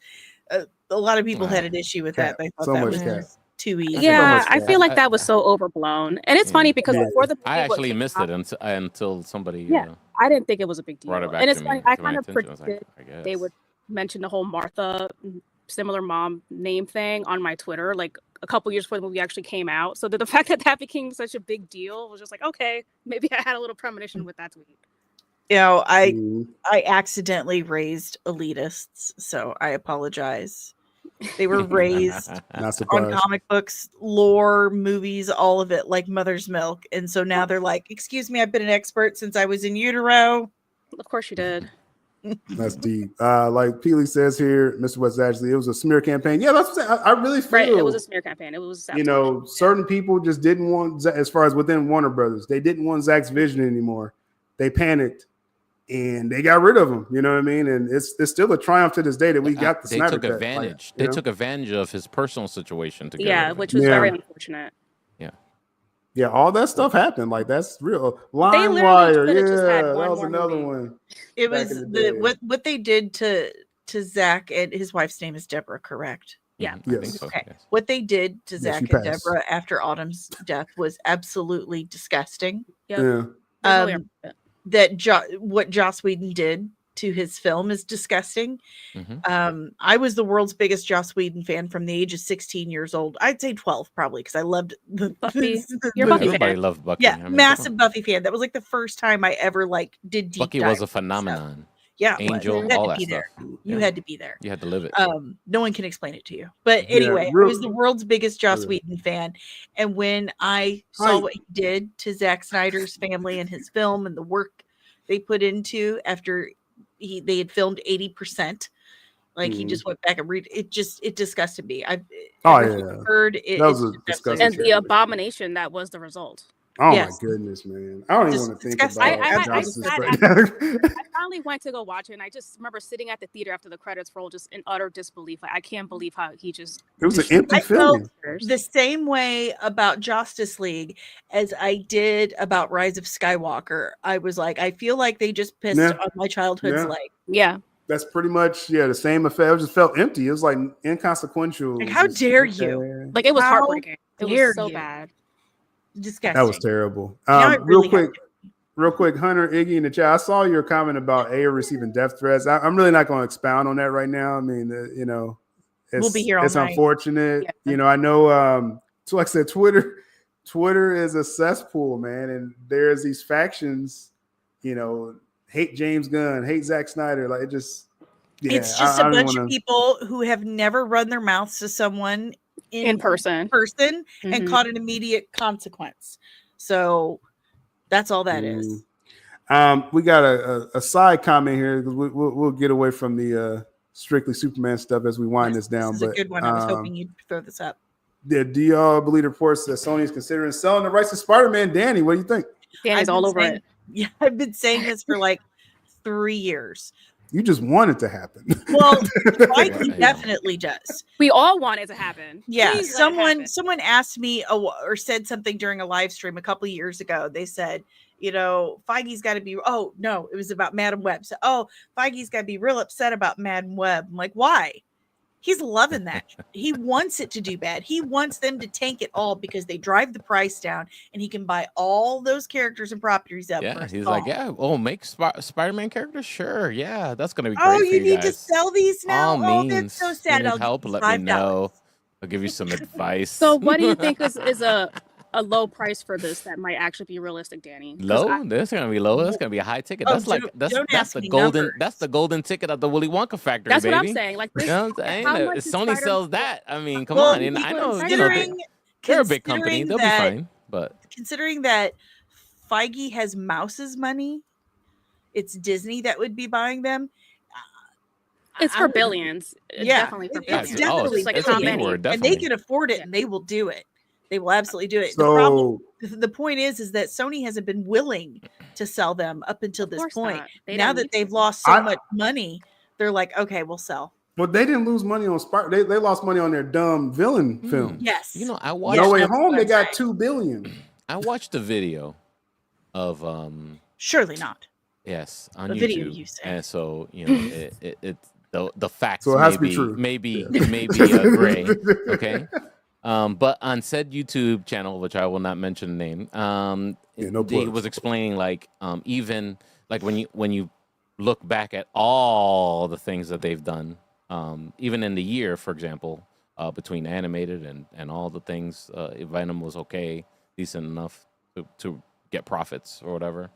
A lot of people had an issue with that. They thought So that much was cat. too easy. Yeah, I feel like that was so overblown, and it's funny because before the movie I actually came missed out, it until somebody I didn't think it was a big deal. brought it back And it's to funny, me. I to my kind of attention. I was predicted like, I they guess. would mention the whole Martha similar mom name thing on my Twitter like a couple years before the movie actually came out. So the fact that became such a big deal was just like, okay, maybe I had a little premonition with that tweet. You know, I accidentally raised elitists, so I apologize. They were raised Not on surprised. comic books, lore, movies, all of it, like mother's milk. And so now they're like, excuse me, I've been an expert since I was in utero. Of course you did. That's deep. Like Peely says here, Mr. West actually, it was a smear campaign. Yeah, that's what I'm saying. I really feel Right, it was a smear campaign. It was certain people just didn't want, as far as within Warner Brothers, they didn't want Zach's vision anymore. They panicked and they got rid of him. You know what I mean? And it's still a triumph to this day that we got the They Snyder took cut. advantage. Like, they took advantage of his personal situation to get rid yeah, of which him. was very unfortunate. Yeah, all that stuff happened. Like that's real. They literally LimeWire, could have just had that one was more another movie. one. It back was in the day. what they did to Zach, and his wife's name is Deborah, correct? Yeah. I think Yes. so. Okay. Yes. What they did to Yeah, Zach she and passed. Deborah after Autumn's death was absolutely disgusting. Yep. Yeah. There's no way around it. That what Joss Whedon did to his film is disgusting. Mhm. I was the world's biggest Joss Whedon fan from the age of 16 years old. I'd say 12 probably because I loved the Buffy. the You're a Buffy movie. Everybody fan. loved Bucky. Yeah, I mean, come massive on. Buffy fan. That was like the first time I ever like did deep Bucky dive was a into stuff. phenomenon. Yeah, it was. Angel, You had all to that be stuff. there. You Yeah. had to be there. You had to live it. No one can explain it to you. But Yeah, anyway, I real- was the world's biggest Joss Yeah. Whedon fan. And when I saw Hi. what he did to Zack Snyder's family and his film and the work they put into after they had filmed 80%, like he just went back and read it disgusted me. Everything I've heard it, That was it's a just disgusting And the abomination that was the result. Oh Yes. my goodness, man! I don't even Just want to think disgusting. about I Justice sat right at- now. I finally went to go watch it, and I just remember sitting at the theater after the credits roll, just in utter disbelief. Like I can't believe how he just. It was an empty I film. felt the same way about Justice League as I did about Rise of Skywalker. I was like, I feel like they just pissed Yeah. on my childhood's Yeah. leg. Yeah. That's pretty much the same effect. It just felt empty. It was like inconsequential. Like, how Just, dare okay. you? Like it was How heartbreaking. It dare was so you? bad. Disgusting. That was terrible. Now I really Real quick, Hunter, Iggy in the chat. I saw your comment about Aya receiving death threats. I'm really not going to expound on that right now. I mean, it's, We'll be here all it's night. unfortunate. Yeah. I know. So like I said, Twitter is a cesspool, man, and there's these factions. Hate James Gunn, hate Zack Snyder. Like it just. Yeah, It's just I a don't bunch wanna- of people who have never run their mouths to someone In person. and Mhm. caught an immediate consequence. So that's all that is. We got a side comment here because we'll get away from the strictly Superman stuff as we wind this down. This is but a good one. I was hoping you'd throw this up. do y'all believe reports that Sony is considering selling the rights to Spider-Man? Danny, what do you think? Danny's I've all been over saying- it. Yeah, I've been saying this for like 3 years. You just want it to happen. Well, Mike Yeah. definitely does. We all want it to happen. Yeah, Please let it happen. someone asked me or said something during a live stream a couple of years ago. They said, Feige's got to be. Oh no, it was about Madam Web. So, Feige's got to be real upset about Madam Web. I'm like, why? He's loving that. He wants it to do bad. He wants them to tank it all because they drive the price down, and he can buy all those characters and properties up. Yeah, for he's small. like, yeah, make Spider-Man characters? Sure, yeah, that's gonna be great Oh, for you need to guys. sell these now? All Oh, means, that's so you sad. need I'll help, give you let me $5. know. I'll give you some advice. So what do you think is a low price for this that might actually be realistic, Danny? 'Cause Low? That's gonna be low. That's gonna be a high ticket. Oh, That's like don't that's ask the me golden numbers. that's the golden ticket at the Willy Wonka factory, That's baby. what I'm saying. Like this, You know what I'm saying? how If much is Sony Spider- sells that, I mean, come Well, on. And I know considering they're a big company. considering They'll that- be fine. But considering that Feige has Mouse's money, it's Disney that would be buying them. It's I for would- billions. It's Yeah, definitely for it's billions. definitely Just like billions. how it's a many? keyword, And they definitely. can afford it, and they will do it. They will absolutely do it. So The point is that Sony hasn't been willing to sell them up until Of this course point. not. They Now don't that need they've to. lost so I- much money, they're like, okay, we'll sell. but they didn't lose money on Spider. They lost money on their dumb villain film. Yes. you know, I No Way that's Home, what they I'm got saying. $2 billion. watched a video of Surely not. Yes, on The YouTube. video you say. And so, you know, the facts So it has may to be true. maybe Yeah. maybe gray. Okay. But on said YouTube channel, which I will not mention the name, Yeah, no he plugs. was explaining like even like when you look back at all the things that they've done, even in the year, for example, between animated and all the things, Venom was okay, decent enough to get profits or whatever,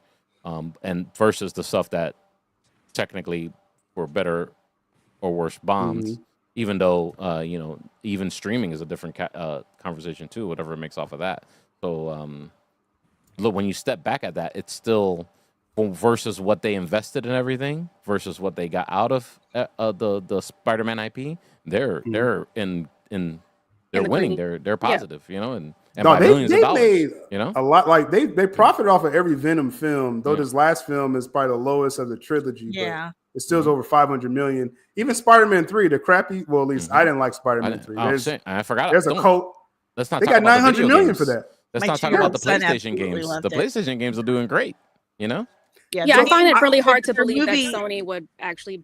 and versus the stuff that technically were better or worse bombs. Even though you know, even streaming is a different conversation too. Whatever it makes off of that. So look, when you step back at that, it's still versus what they invested in everything versus what they got out of the Spider-Man IP. They're in they're the winning. green. They're positive. You know, and No, by millions of they dollars. made You know, a lot. Like they profited off of every Venom film. Though Yeah. this last film is probably the lowest of the trilogy. Yeah. But it still is over 500 million. Even Spider-Man 3, the crappy. Well, at least I didn't like Spider-Man 3. I forgot. There's a cult. Let's not They talk got about the 900 video million games. for that. Let's My not talk about the 2-year-old son PlayStation absolutely games. loved The it. PlayStation games are doing great. You know. Yeah, Yeah, I find it really but hard to their believe movie- that Sony would actually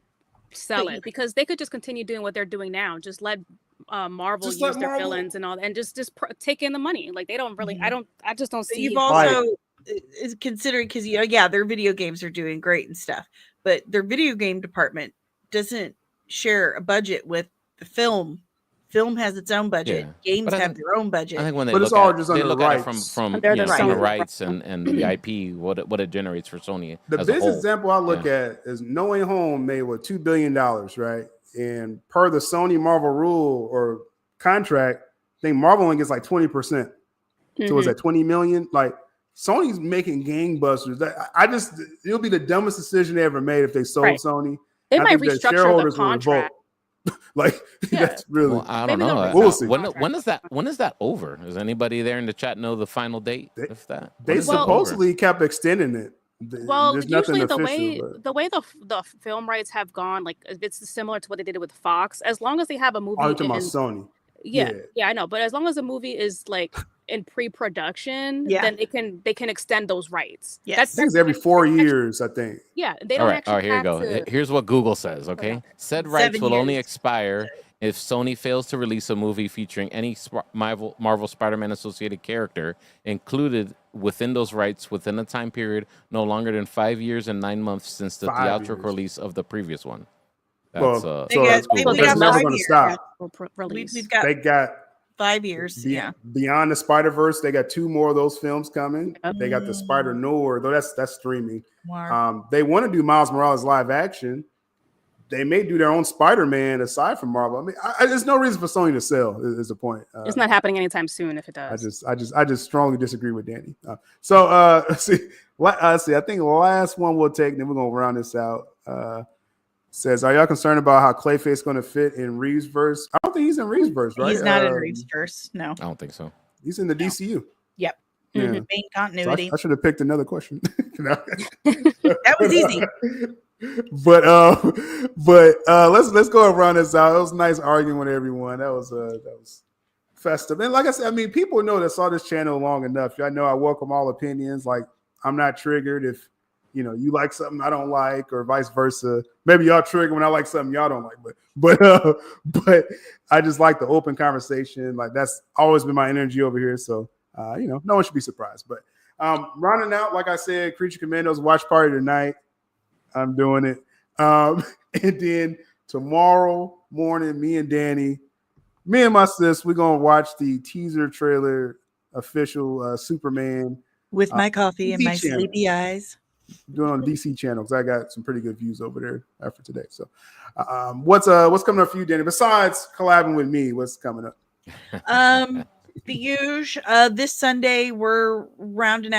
sell But it because they could just continue doing what they're doing now. Just let Marvel Just use let their Marvel- villains and all, and just take in the money. Like they don't really. I just don't But see. you've how- also is considering because their video games are doing great and stuff, but their video game department doesn't share a budget with the film. Film has its own budget. Yeah. Games But I have think- their own budget. I think when they But look it's all at just they under the look at it rights. from Under you the know, from the rights. rights and the IP, what it generates for Sony The as a biggest whole. example I look at is No Way Home made $2 billion, right? And per the Sony Marvel rule or contract, I think Marvel only gets like 20%. So is that 20 million? Like Sony's making gangbusters. It'll be the dumbest decision they ever made if they sold Right. Sony. They I might think the restructure the shareholders will contract. revolt. Like Yeah. that's really. Well, I don't Maybe they'll know. We'll see. When is that over? Does anybody there in the chat know the final date? If that They when is it over? supposedly kept extending it. Well, There's nothing usually official. but- the way the film rights have gone, like it's similar to what they did with Fox. As long as they have a movie, Oh, you're talking about in- Sony. yeah, yeah. yeah, I know. But as long as the movie is like in pre-production, Yeah. then they can extend those rights. Yes. I think it's every 4 years, I think. Yeah, they All don't right, actually here you have go. to. Here's what Google says. Okay, said rights 7 will only years. expire if Sony fails to release a movie featuring any Marvel Spider-Man associated character included within those rights within a time period no longer than 5 years and 9 months since the 5 theatrical years. release of the previous one. Well, That's so They got- that's they- cool. we That's got never 5 going to years. stop. Release. We've got They got 5 years. Yeah. Beyond the Spider-Verse, they got 2 more of those films coming. Yep. They got the Spider Noir, though that's streaming. Wow. They want to do Miles Morales live action. They may do their own Spider-Man aside from Marvel. I mean, there's no reason for Sony to sell. Is the point? It's not happening anytime soon. If it does, I just strongly disagree with Danny. Let's see. I think the last one we'll take, then we're gonna round this out. Says, are y'all concerned about how Clayface going to fit in Reeves' verse? I don't think he's in Reeves' verse, right? He's not in Reeves' verse. No. I don't think so. He's in the DCU. Yep. Yeah. Main So continuity. I should have picked another question. That was easy. But let's go around this out. It was nice arguing with everyone. That was festive. And like I said, I mean, people know that saw this channel long enough. I know I welcome all opinions. Like I'm not triggered if you like something I don't like, or vice versa. Maybe y'all trigger when I like something y'all don't like, but I just like the open conversation. Like that's always been my energy over here. So no one should be surprised. But rounding out, like I said, Creature Commandos watch party tonight. I'm doing it. And then tomorrow morning, me and my sis, we're gonna watch the teaser trailer official Superman With my coffee and DC my channel. sleepy eyes. Doing on the DC channel because I got some pretty good views over there after today. So, what's coming up for you, Danny? Besides collabing with me, what's coming up? The huge this Sunday we're wrapping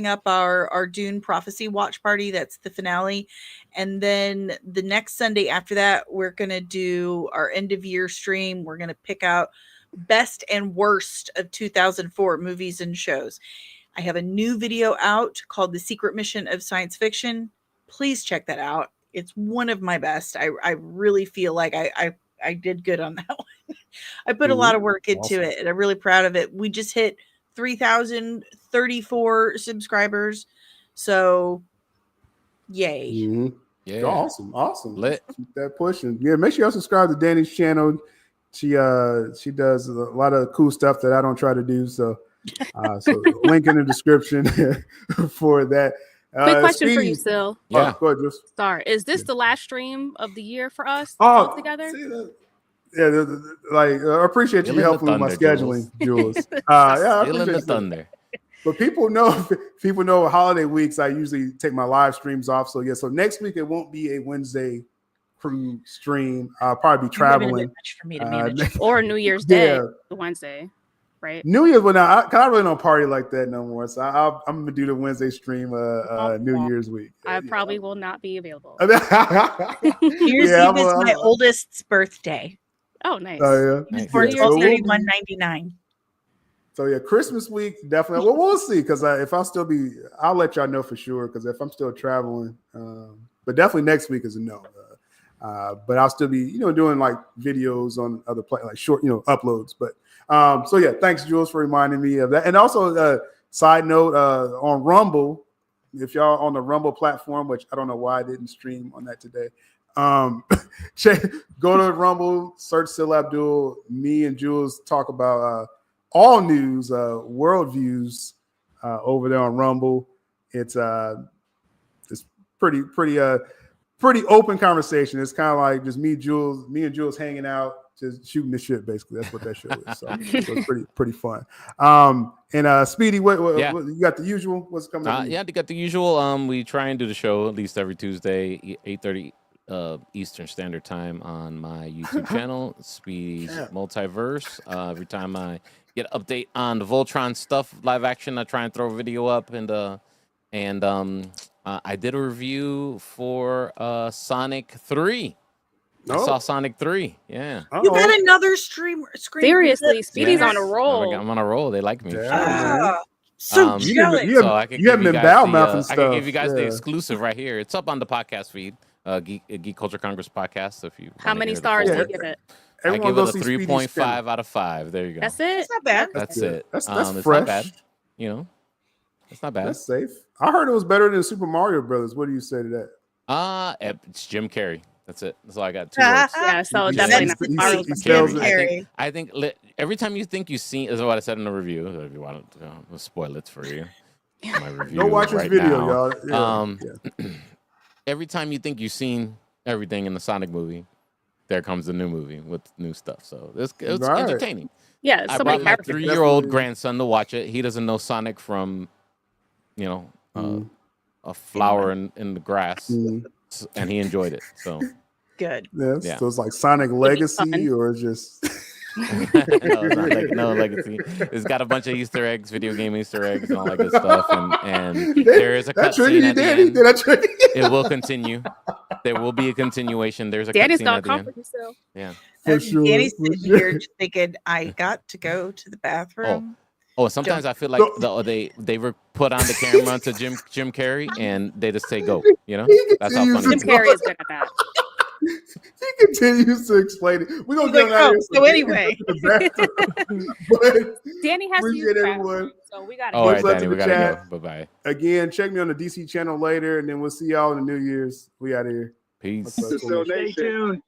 up our Dune Prophecy watch party. That's the finale. And then the next Sunday after that, we're gonna do our end of year stream. We're gonna pick out best and worst of 2004 movies and shows. I have a new video out called The Secret Mission of Science Fiction. Please check that out. It's one of my best. I really feel like I did good on that one. I put a lot of work into Awesome. it, and I'm really proud of it. We just hit 3,034 subscribers. So, yay. Mm-hmm. Yeah. Awesome. Lit. Keep that pushing. Yeah, make sure y'all subscribe to Danny's channel. She does a lot of cool stuff that I don't try to do. So link in the description for that. Quick question for Speedy. you, Sil. Yeah. Go ahead, Jules. Sorry, is this the last stream of the year for us Oh, all together? I appreciate you Feeling helping the with my thunder, scheduling, Jules. Yeah, I Feeling appreciate the that. thunder. But people know holiday weeks, I usually take my live streams off. So so next week it won't be a Wednesday crew stream. I'll probably be traveling. Much for me to manage. Or New Year's Day, Wednesday, right? New Year's, but now I really don't party like that no more. So I'm gonna do the Wednesday stream New Year's week. I probably will not be available. New Year's Eve is my oldest's birthday. Oh, nice. Oh yeah. He's born 12/31/99. So yeah, Christmas week definitely. Well, we'll see because if I'll still be, I'll let y'all know for sure. Because if I'm still traveling, but definitely next week is a no. But I'll still be, doing like videos on other like short, uploads. But so yeah, thanks Jules for reminding me of that. And also, side note, on Rumble, if y'all on the Rumble platform, which I don't know why I didn't stream on that today. Go to Rumble, search sylabdul. Me and Jules talk about all news, world views over there on Rumble. It's pretty open conversation. It's kind of like just me and Jules hanging out, just shooting the shit. Basically, that's what that show is. So it's pretty fun. And Speedy, what you got the usual? What's coming up? Yeah, they got the usual. We try and do the show at least every Tuesday, 8:30 Eastern Standard Time on my YouTube channel, Speedy's Multiverse. Every time I get an update on the Voltron stuff, live action, I try and throw a video up, and I did a review for Sonic 3. I saw Sonic 3. Yeah. You got another screen. Seriously, Speedy's on a roll. I'm on a roll. They like me. So jealous. You haven't been bad mouthing stuff. I can give you guys the exclusive right here. It's up on the podcast feed, Geek Culture Congress podcast. If you how many stars do you give it? I give it a 3.5 out of 5. There you go. That's it. It's not bad. That's it. That's it's fresh. not bad. It's not bad. That's safe. I heard it was better than Super Mario Brothers. What do you say to that? It's Jim Carrey. That's it. That's all I got. 2 words. Yeah, so definitely not Jim Carrey. I think every time you think you've seen, is what I said in the review. If you want to, we'll spoil it for you. My review. Go watch this video, y'all. Every time you think you've seen everything in the Sonic movie, there comes the new movie with new stuff. So it's entertaining. Yeah, I brought my 3-year-old grandson to watch it. He doesn't know Sonic from, a flower in the grass, and he enjoyed it. So good. Yeah. So it's like Sonic Legacy, or just no Legacy. It's got a bunch of Easter eggs, video game Easter eggs, and all that good stuff. And there is a cutscene at the end. It will continue. There will be a continuation. There's a Danny's cutscene got at the end. still. Yeah. For sure. Danny's sitting here just thinking, I got to go to the bathroom. Oh, sometimes I feel like they were put on the camera to Jim Carrey, and they just say go. That's how funny. Jim Carrey is good at that. He continues to explain it. We're gonna get out here. So anyway, Danny has to use the bathroom, so we got to. All right, Danny, we gotta go. Bye bye. Again, check me on the DC channel later, and then we'll see y'all in the New Year's. We out of here. Peace. Stay tuned.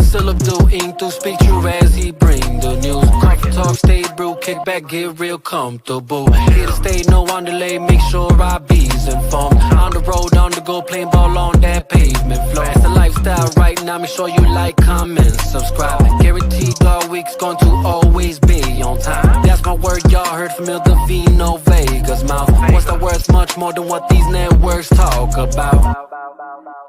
Sylabdul ink to speak true as he bring the news. Coffee talk, stay brew, kick back, get real comfortable. Here to stay, no on delay, make sure I be's informed. On the road, on the go, playing ball on that pavement floor. That's the lifestyle right now, make sure you like, comment, subscribe. Guaranteed all week's going to always be on time. That's my word, y'all heard from Vino Vega's mouth. What's the words much more than what these networks talk about?